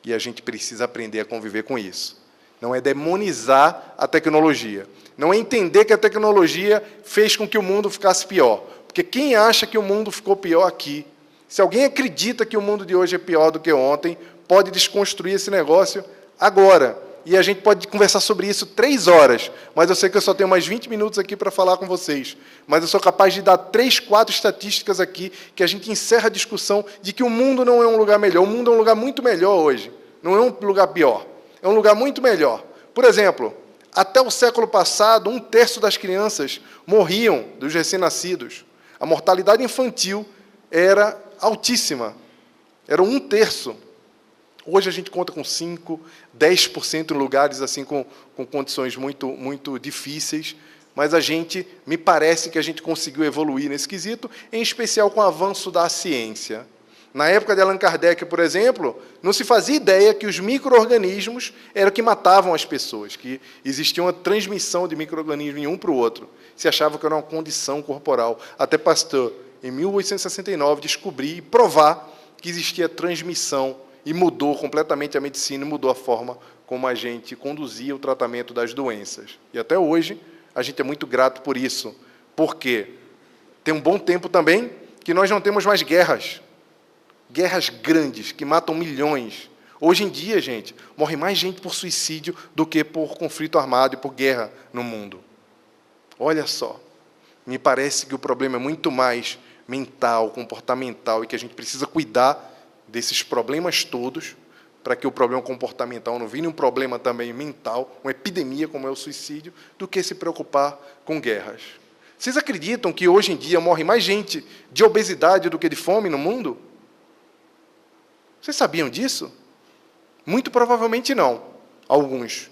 Speaker 1: E a gente precisa aprender a conviver com isso. Não é demonizar a tecnologia. Não é entender que a tecnologia fez com que o mundo ficasse pior. Porque quem acha que o mundo ficou pior aqui, se alguém acredita que o mundo de hoje é pior do que ontem, pode desconstruir esse negócio agora. E a gente pode conversar sobre isso 3 horas, mas eu sei que eu só tenho mais 20 minutos aqui para falar com vocês. Mas eu sou capaz de dar 3, 4 estatísticas aqui, que a gente encerra a discussão de que o mundo não é um lugar melhor. O mundo é um lugar muito melhor hoje, não é um lugar pior. é um lugar muito melhor. Por exemplo, até o século passado, 1/3 das crianças morriam, dos recém-nascidos. A mortalidade infantil era altíssima. Era 1/3. Hoje a gente conta com 5%, 10% em lugares assim com condições muito difíceis, mas me parece que a gente conseguiu evoluir nesse quesito, em especial com o avanço da ciência. Na época de Allan Kardec, por exemplo, não se fazia ideia que os micro-organismos eram que matavam as pessoas, que existia uma transmissão de micro-organismos de um para o outro. Se achava que era uma condição corporal. Até Pasteur, em 1869, descobrir e provar que existia transmissão e mudou completamente a medicina, mudou a forma como a gente conduzia o tratamento das doenças. E até hoje, a gente é muito grato por isso, porque tem um bom tempo também que nós não temos mais guerras grandes, que matam milhões. Hoje em dia, gente, morre mais gente por suicídio do que por conflito armado e por guerra no mundo. Olha só, me parece que o problema é muito mais mental, comportamental, e que a gente precisa cuidar desses problemas todos, para que o problema comportamental não vire um problema também mental, uma epidemia como é o suicídio, do que se preocupar com guerras. Vocês acreditam que hoje em dia morre mais gente de obesidade do que de fome no mundo? Vocês sabiam disso? Muito provavelmente não, alguns.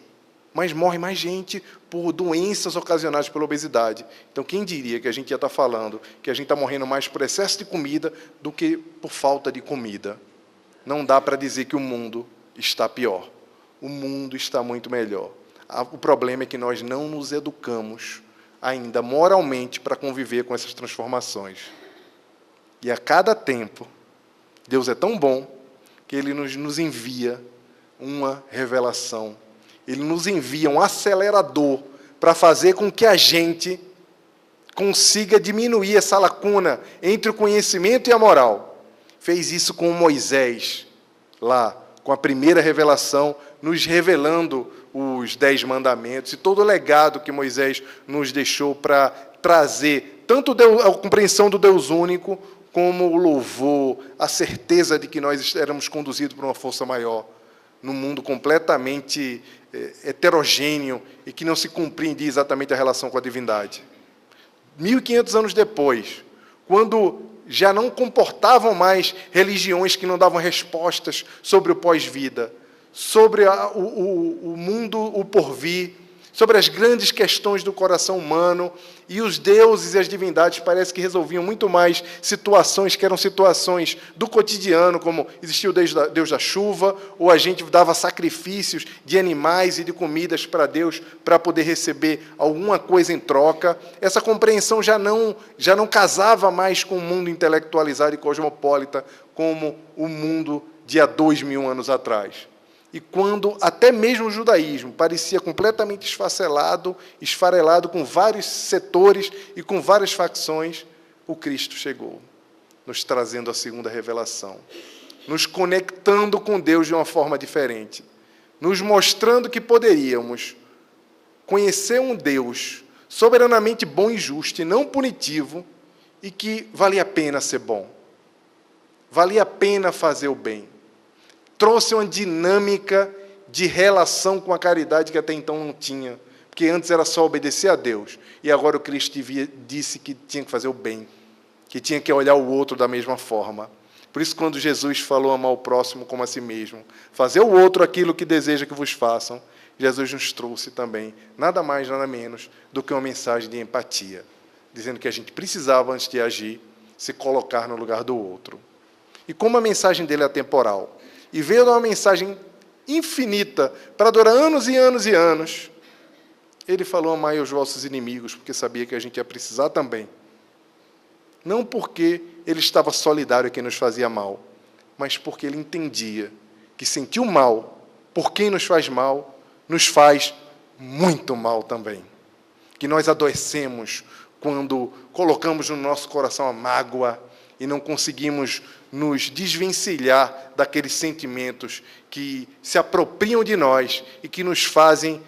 Speaker 1: Mas morre mais gente por doenças ocasionadas pela obesidade. Então, quem diria que a gente ia estar falando que a gente está morrendo mais por excesso de comida do que por falta de comida? Não dá para dizer que o mundo está pior. O mundo está muito melhor. O problema é que nós não nos educamos ainda moralmente para conviver com essas transformações. E a cada tempo, Deus é tão bom que Ele nos envia uma revelação. Ele nos envia um acelerador para fazer com que a gente consiga diminuir essa lacuna entre o conhecimento e a moral. Fez isso com Moisés, lá, com a primeira revelação, nos revelando os 10 mandamentos e todo o legado que Moisés nos deixou para trazer tanto a compreensão do Deus único, como o louvor, a certeza de que nós éramos conduzidos por uma força maior, num mundo completamente heterogêneo e que não se compreendia exatamente a relação com a divindade. 1500 anos depois, quando já não comportavam mais religiões que não davam respostas sobre o pós-vida, sobre o mundo, o porvir, sobre as grandes questões do coração humano, e os deuses e as divindades parece que resolviam muito mais situações que eram situações do cotidiano, como existia o Deus da chuva, ou a gente dava sacrifícios de animais e de comidas para Deus para poder receber alguma coisa em troca. Essa compreensão já não casava mais com o mundo intelectualizado e cosmopolita, como o mundo de há 2000 anos atrás. E quando até mesmo o judaísmo parecia completamente esfarelado com vários setores e com várias facções, o Cristo chegou, nos trazendo a segunda revelação, nos conectando com Deus de uma forma diferente, nos mostrando que poderíamos conhecer um Deus soberanamente bom e justo, e não punitivo, e que valia a pena ser bom, valia a pena fazer o bem. Trouxe uma dinâmica de relação com a caridade que até então não tinha, porque antes era só obedecer a Deus, e agora o Cristo disse que tinha que fazer o bem, que tinha que olhar o outro da mesma forma. Por isso, quando Jesus falou amar o próximo como a si mesmo, fazer o outro aquilo que deseja que vos façam, Jesus nos trouxe também, nada mais, nada menos, do que uma mensagem de empatia, dizendo que a gente precisava, antes de agir, se colocar no lugar do outro. E como a mensagem dele é atemporal, e veio dar uma mensagem infinita para durar anos e anos e anos, ele falou: amai os vossos inimigos, porque sabia que a gente ia precisar também. Não porque ele estava solidário a quem nos fazia mal, mas porque ele entendia que sentir o mal por quem nos faz muito mal também. Que nós adoecemos quando colocamos no nosso coração a mágoa e não conseguimos nos desvencilhar daqueles sentimentos que se apropriam de nós e que nos fazem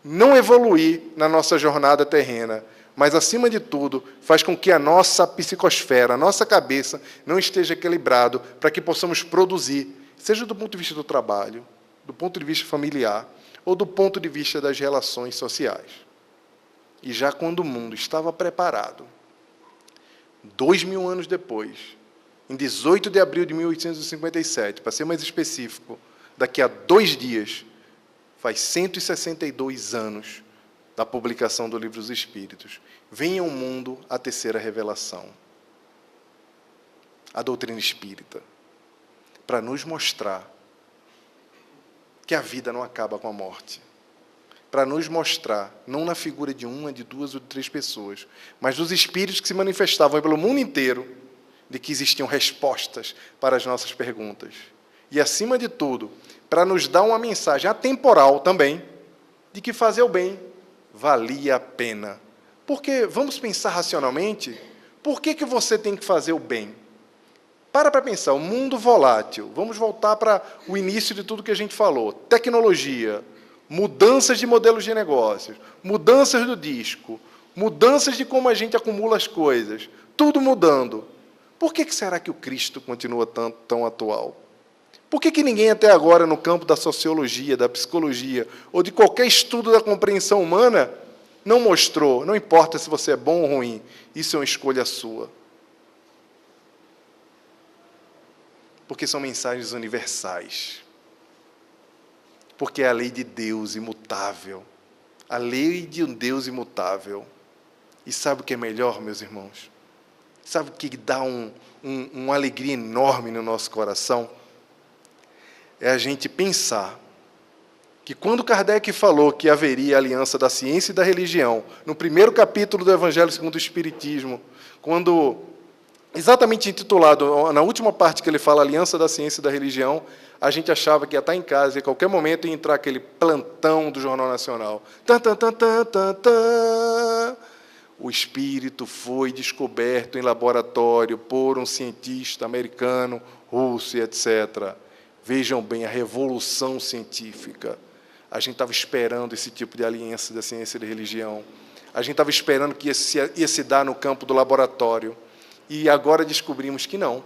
Speaker 1: não evoluir na nossa jornada terrena, mas, acima de tudo, faz com que a nossa psicosfera, a nossa cabeça, não esteja equilibrado para que possamos produzir, seja do ponto de vista do trabalho, do ponto de vista familiar ou do ponto de vista das relações sociais. E já quando o mundo estava preparado, 2000 anos depois, em 18 de abril de 1857, para ser mais específico, daqui a 2 dias, faz 162 anos da publicação do Livro dos Espíritos, vem ao mundo a terceira revelação, a doutrina espírita, para nos mostrar que a vida não acaba com a morte, para nos mostrar, não na figura de uma, de duas ou de 3 pessoas, mas dos espíritos que se manifestavam pelo mundo inteiro, de que existiam respostas para as nossas perguntas. E, acima de tudo, para nos dar uma mensagem atemporal também, de que fazer o bem valia a pena. Porque, vamos pensar racionalmente, por que você tem que fazer o bem? Para pensar, o mundo volátil, vamos voltar para o início de tudo que a gente falou, tecnologia, mudanças de modelos de negócios, mudanças do disco, mudanças de como a gente acumula as coisas, tudo mudando. Por que será que o Cristo continua tão atual? Por que ninguém até agora, no campo da sociologia, da psicologia, ou de qualquer estudo da compreensão humana, não mostrou, não importa se você é bom ou ruim, isso é uma escolha sua. Porque são mensagens universais. Porque é a lei de Deus imutável. A lei de um Deus imutável. E sabe o que é melhor, meus irmãos? Sabe o que dá uma alegria enorme no nosso coração? É a gente pensar que quando Kardec falou que haveria a aliança da ciência e da religião, no primeiro capítulo do Evangelho segundo o Espiritismo, quando, exatamente intitulado, na última parte que ele fala aliança da ciência e da religião, a gente achava que ia estar em casa e a qualquer momento ia entrar aquele plantão do Jornal Nacional. Tan, tan, tan, tan, tan, tan. O espírito foi descoberto em laboratório por um cientista americano, russo e etc. Vejam bem, a revolução científica. A gente estava esperando esse tipo de aliança da ciência e da religião. A gente estava esperando que ia se dar no campo do laboratório. E agora descobrimos que não.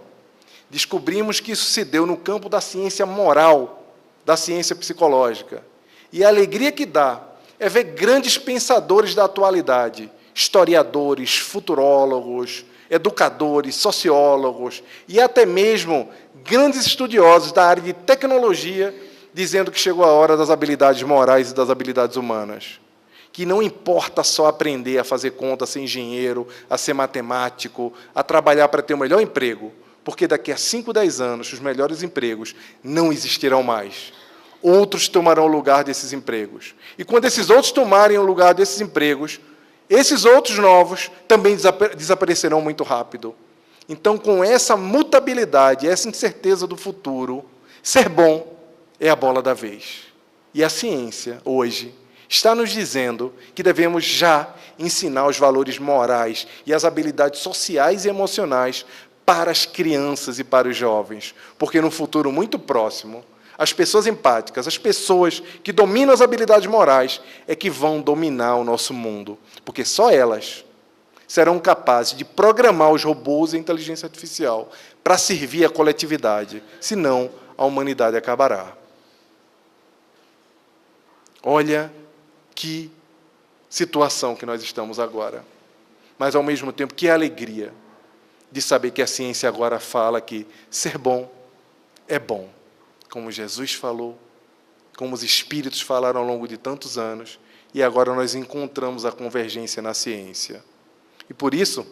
Speaker 1: Descobrimos que isso se deu no campo da ciência moral, da ciência psicológica. E a alegria que dá é ver grandes pensadores da atualidade, historiadores, futurólogos, educadores, sociólogos e até mesmo grandes estudiosos da área de tecnologia dizendo que chegou a hora das habilidades morais e das habilidades humanas. Que não importa só aprender a fazer conta, a ser engenheiro, a ser matemático, a trabalhar para ter o melhor emprego, porque daqui a 5, 10 anos os melhores empregos não existirão mais. Outros tomarão o lugar desses empregos. E quando esses outros tomarem o lugar desses empregos, esses outros novos também desaparecerão muito rápido. Então, com essa mutabilidade, essa incerteza do futuro, ser bom é a bola da vez. E a ciência, hoje, está nos dizendo que devemos já ensinar os valores morais e as habilidades sociais e emocionais para as crianças e para os jovens, porque no futuro muito próximo, as pessoas empáticas, as pessoas que dominam as habilidades morais, é que vão dominar o nosso mundo, porque só elas serão capazes de programar os robôs e a inteligência artificial para servir a coletividade, senão a humanidade acabará. Olha que situação que nós estamos agora. Mas, ao mesmo tempo, que alegria de saber que a ciência agora fala que ser bom é bom. Como Jesus falou, como os espíritos falaram ao longo de tantos anos, e agora nós encontramos a convergência na ciência. E, por isso,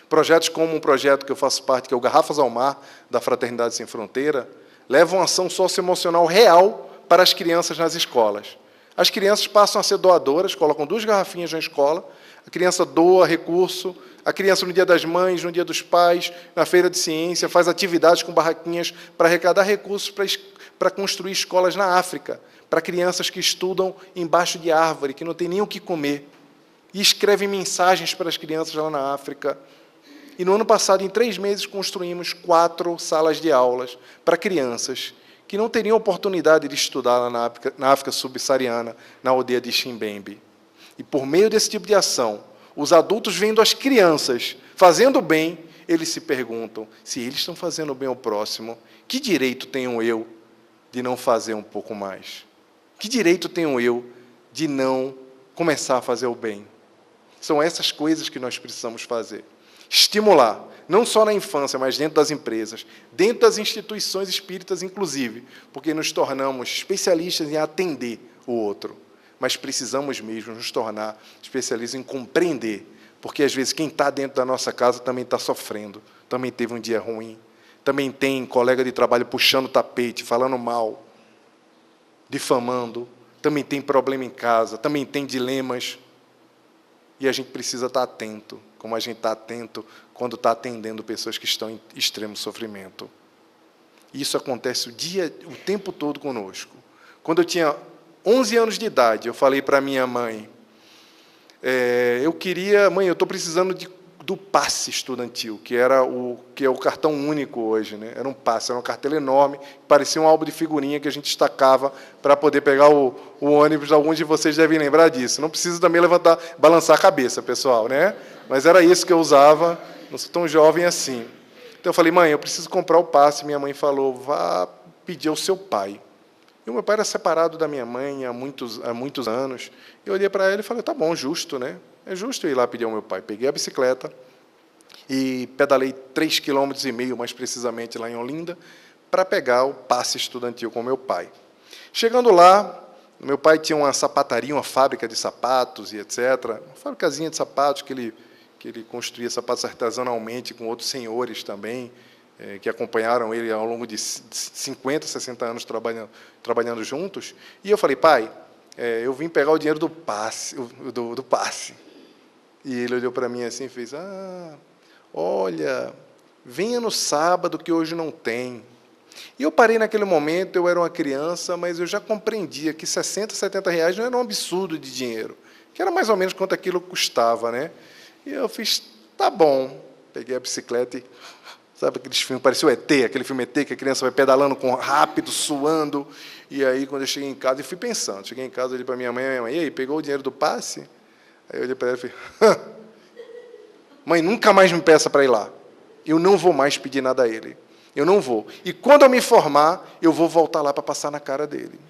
Speaker 1: projetos como um projeto que eu faço parte, que é o Garrafas ao Mar, da Fraternidade Sem Fronteira, levam ação socioemocional real para as crianças nas escolas. As crianças passam a ser doadoras, colocam 2 garrafinhas na escola, a criança doa recurso, a criança no Dia das Mães, no Dia dos Pais, na Feira de Ciência, faz atividades com barraquinhas para arrecadar recursos para construir escolas na África, para crianças que estudam embaixo de árvore, que não têm nem o que comer, e escrevem mensagens para as crianças lá na África. E no ano passado, em 3 meses, construímos 4 salas de aulas para crianças que não teriam oportunidade de estudar lá na África subsaariana, na aldeia de Ximbembe. E, por meio desse tipo de ação, os adultos vendo as crianças fazendo bem, eles se perguntam, se eles estão fazendo bem ao próximo, que direito tenho eu de não fazer um pouco mais? Que direito tenho eu de não começar a fazer o bem? São essas coisas que nós precisamos fazer. Estimular, não só na infância, mas dentro das empresas, dentro das instituições espíritas, inclusive, porque nos tornamos especialistas em atender o outro, mas precisamos mesmo nos tornar especialistas em compreender, porque, às vezes, quem está dentro da nossa casa também está sofrendo, também teve um dia ruim, também tem colega de trabalho puxando o tapete, falando mal, difamando, também tem problema em casa, também tem dilemas, e a gente precisa estar atento, como a gente está atento quando está atendendo pessoas que estão em extremo sofrimento. Isso acontece o tempo todo conosco. Quando eu tinha 11 anos de idade, eu falei para minha mãe, mãe, eu estou precisando do passe estudantil, que é o cartão único hoje, né? Era um passe, era uma cartela enorme, parecia um álbum de figurinha que a gente destacava para poder pegar o ônibus. Alguns de vocês devem lembrar disso. Não precisa também balançar a cabeça, pessoal, né? Mas era isso que eu usava, não sou tão jovem assim. Então eu falei, mãe, eu preciso comprar o passe. Minha mãe falou, vá pedir ao seu pai. E o meu pai era separado da minha mãe há muitos anos. Eu olhei para ele e falei, tá bom, justo, né? É justo eu ir lá pedir ao meu pai. Peguei a bicicleta e pedalei 3,5 km, mais precisamente, lá em Olinda, para pegar o passe estudantil com meu pai. Chegando lá, meu pai tinha uma sapataria, uma fábrica de sapatos e etc. Uma fábricazinha de sapatos que ele construía sapatos artesanalmente com outros senhores também, que acompanharam ele ao longo de 50, 60 anos trabalhando juntos. E eu falei, pai, eu vim pegar o dinheiro do passe. E ele olhou para mim assim e fez, olha, venha no sábado que hoje não tem. E eu parei naquele momento, eu era uma criança, mas eu já compreendia que 60, 70 reais não era um absurdo de dinheiro, que era mais ou menos quanto aquilo custava, né? E eu fiz, tá bom. Peguei a bicicleta e, sabe aqueles filmes, parecia o ET, aquele filme ET, que a criança vai pedalando rápido, suando. E aí, quando eu cheguei em casa, eu fui pensando. Cheguei em casa, olhei para minha mãe, e aí, pegou o dinheiro do passe? Aí eu olhei para ela e falei, mãe, nunca mais me peça para ir lá. Eu não vou mais pedir nada a ele. Eu não vou. E quando eu me formar, eu vou voltar lá para passar na cara dele.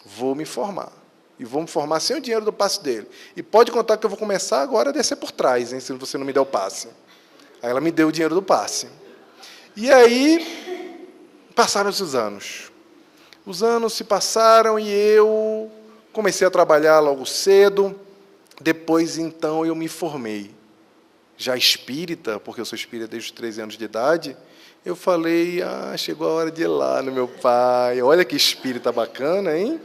Speaker 1: Vou me formar. E vou me formar sem o dinheiro do passe dele. E pode contar que eu vou começar agora a descer por trás, hein, se você não me der o passe. Aí ela me deu o dinheiro do passe. E aí, passaram-se os anos. Os anos se passaram e eu comecei a trabalhar logo cedo. Depois, então, eu me formei. Já espírita, porque eu sou espírita desde os 13 anos de idade, eu falei, chegou a hora de ir lá no meu pai. Olha que espírita bacana, hein?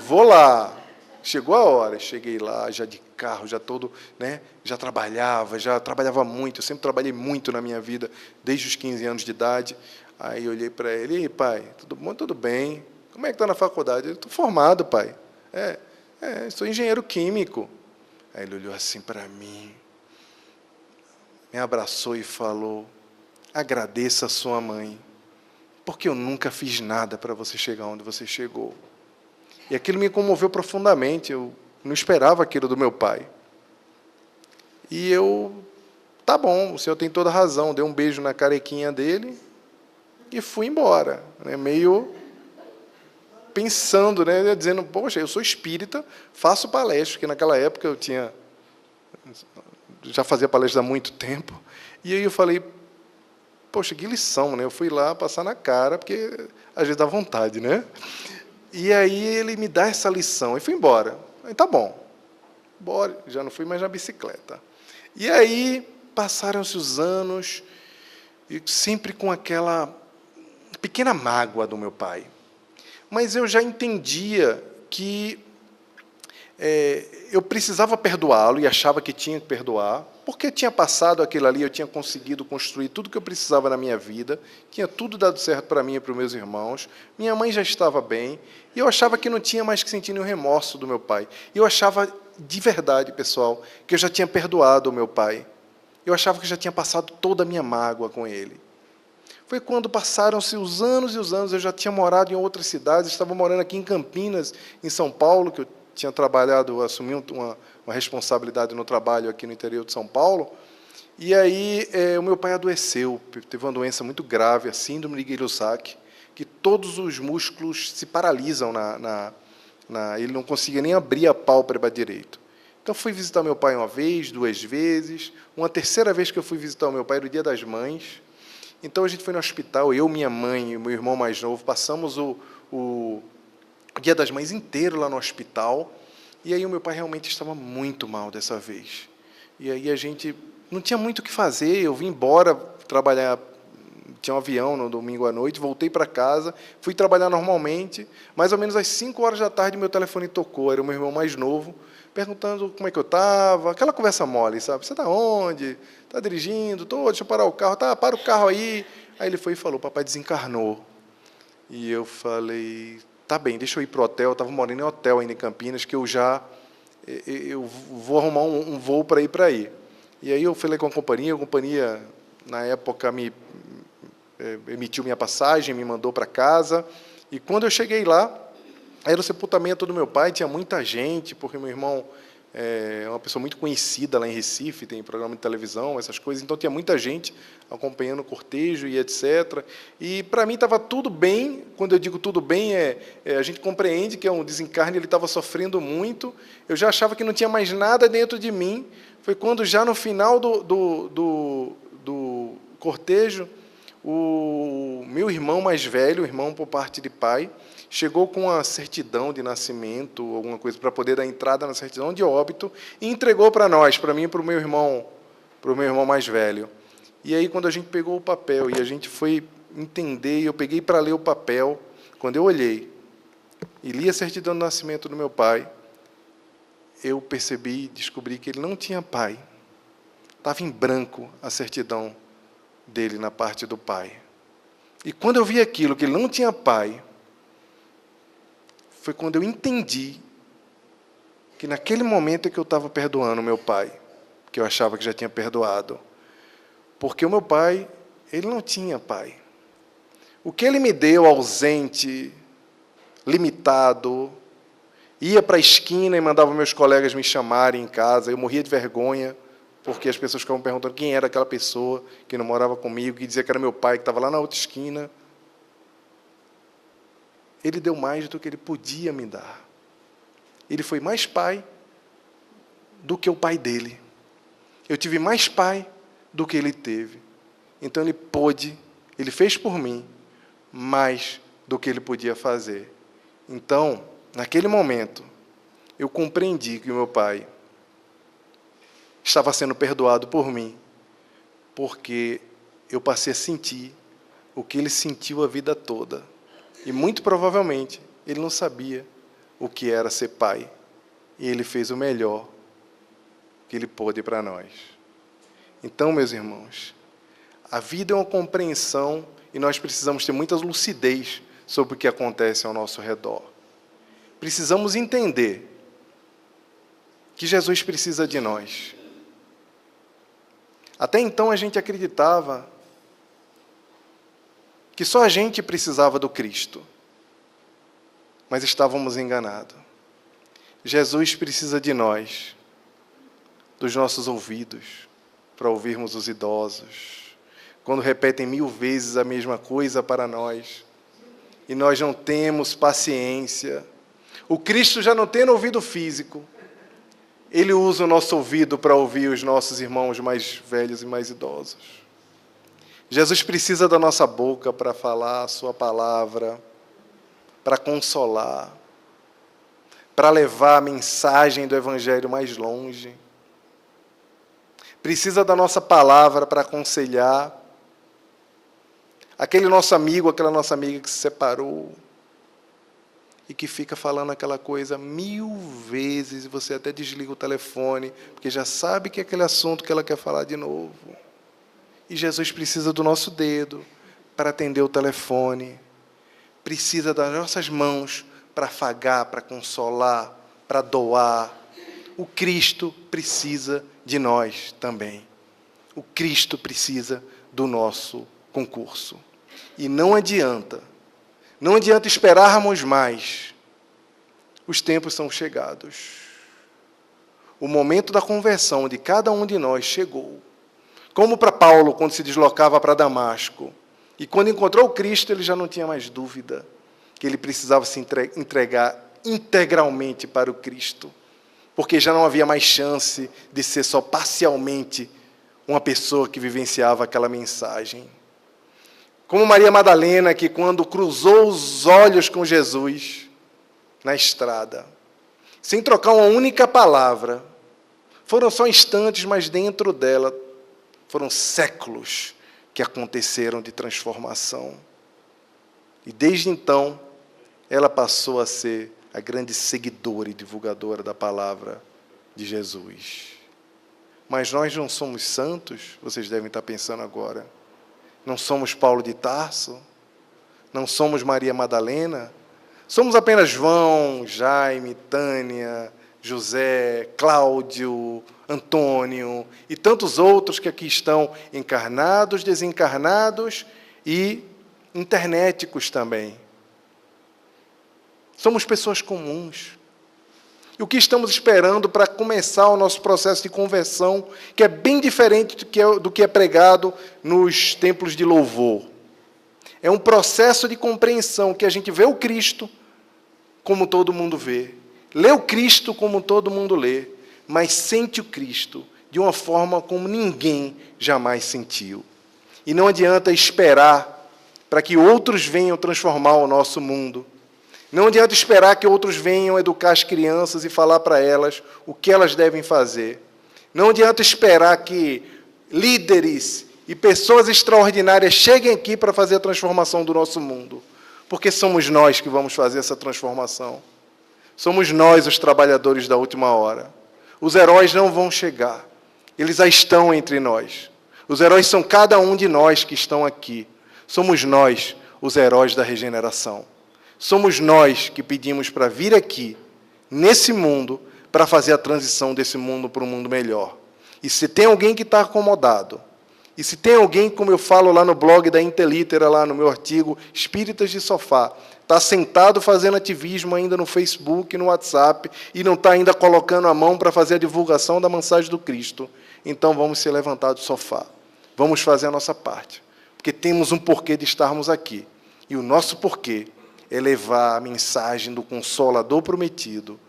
Speaker 1: Vou lá. Chegou a hora. Cheguei lá, já de carro, já todo, né? Já trabalhava muito. Eu sempre trabalhei muito na minha vida, desde os 15 anos de idade. Aí eu olhei para ele, e aí, pai, tudo bom? Tudo bem. Como é que está na faculdade? Eu estou formado, pai. Sou engenheiro químico. Aí ele olhou assim para mim, me abraçou e falou, agradeça a sua mãe, porque eu nunca fiz nada para você chegar onde você chegou. E aquilo me comoveu profundamente, eu não esperava aquilo do meu pai. E eu, tá bom, o senhor tem toda a razão, dei um beijo na carequinha dele e fui embora, né, meio pensando, né, dizendo, poxa, eu sou espírita, faço palestra, porque naquela época eu já fazia palestra há muito tempo, e aí eu falei, poxa, que lição, né? Eu fui lá passar na cara, porque às vezes dá vontade, né? E aí ele me dá essa lição, e fui embora. Aí, tá bom, bora, já não fui mais na bicicleta. E aí passaram-se os anos, e sempre com aquela pequena mágoa do meu pai. Mas eu já entendia que eu precisava perdoá-lo e achava que tinha que perdoar, porque tinha passado aquilo ali, eu tinha conseguido construir tudo que eu precisava na minha vida, tinha tudo dado certo para mim e para os meus irmãos, minha mãe já estava bem, e eu achava que não tinha mais que sentir nenhum remorso do meu pai. E eu achava, de verdade, pessoal, que eu já tinha perdoado o meu pai. Eu achava que já tinha passado toda a minha mágoa com ele. Foi quando passaram-se os anos e os anos, eu já tinha morado em outras cidades, estava morando aqui em Campinas, em São Paulo, que eu tinha trabalhado, assumi uma responsabilidade no trabalho aqui no interior de São Paulo, e aí o meu pai adoeceu, teve uma doença muito grave, a síndrome de Gay-Lussac, que todos os músculos se paralisam, ele não conseguia nem abrir a pálpebra direito. Então, fui visitar meu pai uma vez, 2 vezes, uma terceira vez que eu fui visitar o meu pai era o Dia das Mães. Então, a gente foi no hospital, eu, minha mãe e meu irmão mais novo, passamos o Dia das Mães inteiro lá no hospital, e aí o meu pai realmente estava muito mal dessa vez. E aí a gente não tinha muito o que fazer, eu vim embora trabalhar, tinha um avião no domingo à noite, voltei para casa, fui trabalhar normalmente, mais ou menos às 5 horas da tarde meu telefone tocou, era o meu irmão mais novo, perguntando como é que eu estava, aquela conversa mole, sabe? Você está onde? Está dirigindo? Tô, deixa eu parar o carro. Tá, para o carro aí. Aí ele foi e falou, papai desencarnou. E eu falei, tá bem, deixa eu ir para o hotel. Eu estava morando em hotel ainda em Campinas, que eu vou arrumar um voo para ir para aí. E aí eu falei com a companhia, na época, emitiu minha passagem, me mandou para casa. E quando eu cheguei lá, era o sepultamento do meu pai, tinha muita gente, porque meu irmão é uma pessoa muito conhecida lá em Recife, tem programa de televisão, essas coisas, então tinha muita gente acompanhando o cortejo e etc. E, para mim, estava tudo bem. Quando eu digo tudo bem, a gente compreende que é um desencarne, ele estava sofrendo muito, eu já achava que não tinha mais nada dentro de mim. Foi quando, já no final do cortejo, o meu irmão mais velho, irmão por parte de pai, chegou com a certidão de nascimento, alguma coisa, para poder dar entrada na certidão de óbito, e entregou para nós, para mim e para o meu irmão mais velho. E aí, quando a gente pegou o papel e a gente foi entender, eu peguei para ler o papel, quando eu olhei e li a certidão de nascimento do meu pai, eu descobri que ele não tinha pai. Estava em branco a certidão dele na parte do pai. E quando eu vi aquilo, que ele não tinha pai, foi quando eu entendi que naquele momento é que eu estava perdoando o meu pai, que eu achava que já tinha perdoado. Porque o meu pai, ele não tinha pai. O que ele me deu ausente, limitado, ia para a esquina e mandava meus colegas me chamarem em casa, eu morria de vergonha, porque as pessoas ficavam perguntando quem era aquela pessoa que não morava comigo, que dizia que era meu pai, que estava lá na outra esquina. Ele deu mais do que ele podia me dar. Ele foi mais pai do que o pai dele. Eu tive mais pai do que ele teve. Então, ele fez por mim mais do que ele podia fazer. Então, naquele momento, eu compreendi que o meu pai estava sendo perdoado por mim, porque eu passei a sentir o que ele sentiu a vida toda. E, muito provavelmente, ele não sabia o que era ser pai. E ele fez o melhor que ele pôde para nós. Então, meus irmãos, a vida é uma compreensão e nós precisamos ter muita lucidez sobre o que acontece ao nosso redor. Precisamos entender que Jesus precisa de nós. Até então, a gente acreditava que só a gente precisava do Cristo, mas estávamos enganados. Jesus precisa de nós, dos nossos ouvidos, para ouvirmos os idosos, quando repetem 1000 vezes a mesma coisa para nós, e nós não temos paciência. O Cristo, já não tendo ouvido físico, ele usa o nosso ouvido para ouvir os nossos irmãos mais velhos e mais idosos. Jesus precisa da nossa boca para falar a sua palavra, para consolar, para levar a mensagem do Evangelho mais longe. Precisa da nossa palavra para aconselhar aquele nosso amigo, aquela nossa amiga que se separou e que fica falando aquela coisa 1000 vezes e você até desliga o telefone, porque já sabe que é aquele assunto que ela quer falar de novo. E Jesus precisa do nosso dedo para atender o telefone, precisa das nossas mãos para afagar, para consolar, para doar. O Cristo precisa de nós também. O Cristo precisa do nosso concurso. E não adianta esperarmos mais. Os tempos são chegados. O momento da conversão de cada um de nós chegou. Como para Paulo, quando se deslocava para Damasco, E quando encontrou o Cristo, ele já não tinha mais dúvida que ele precisava se entregar integralmente para o Cristo, porque já não havia mais chance de ser só parcialmente uma pessoa que vivenciava aquela mensagem. Como Maria Madalena, que quando cruzou os olhos com Jesus na estrada, sem trocar uma única palavra, foram só instantes, mas dentro dela foram séculos que aconteceram de transformação. E desde então, ela passou a ser a grande seguidora e divulgadora da palavra de Jesus. Mas nós não somos santos, vocês devem estar pensando agora. Não somos Paulo de Tarso, não somos Maria Madalena, somos apenas João, Jaime, Tânia, José, Cláudio, Antônio e tantos outros que aqui estão encarnados, desencarnados e internéticos também. Somos pessoas comuns. E o que estamos esperando para começar o nosso processo de conversão, que é bem diferente do que é pregado nos templos de louvor. É um processo de compreensão que a gente vê o Cristo como todo mundo vê, lê o Cristo como todo mundo lê, mas sente o Cristo de uma forma como ninguém jamais sentiu. E não adianta esperar para que outros venham transformar o nosso mundo. Não adianta esperar que outros venham educar as crianças e falar para elas o que elas devem fazer. Não adianta esperar que líderes e pessoas extraordinárias cheguem aqui para fazer a transformação do nosso mundo, porque somos nós que vamos fazer essa transformação. Somos nós os trabalhadores da última hora. Os heróis não vão chegar, eles já estão entre nós. Os heróis são cada um de nós que estão aqui. Somos nós os heróis da regeneração. Somos nós que pedimos para vir aqui, nesse mundo, para fazer a transição desse mundo para um mundo melhor. E se tem alguém que está acomodado, e se tem alguém, como eu falo lá no blog da Intelitera, lá no meu artigo, Espíritas de Sofá, está sentado fazendo ativismo ainda no Facebook, no WhatsApp, e não está ainda colocando a mão para fazer a divulgação da mensagem do Cristo, então vamos se levantar do sofá. Vamos fazer a nossa parte. Porque temos um porquê de estarmos aqui. E o nosso porquê é levar a mensagem do Consolador prometido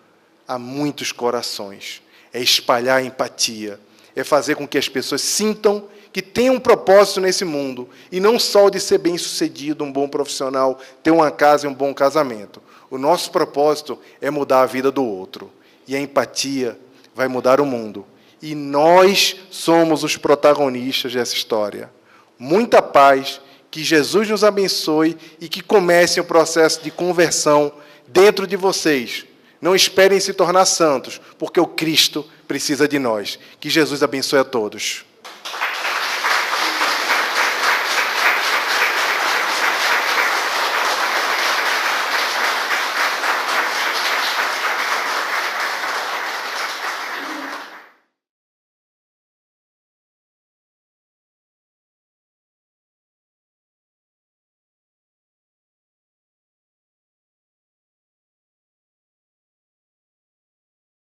Speaker 1: a muitos corações. É espalhar a empatia. É fazer com que as pessoas sintam que tem um propósito nesse mundo. E não só de ser bem-sucedido, um bom profissional, ter uma casa e um bom casamento. O nosso propósito é mudar a vida do outro. E a empatia vai mudar o mundo. E nós somos os protagonistas dessa história. Muita paz. Que Jesus nos abençoe e que comece o processo de conversão dentro de vocês. Não esperem se tornar santos, porque o Cristo precisa de nós. Que Jesus abençoe a todos.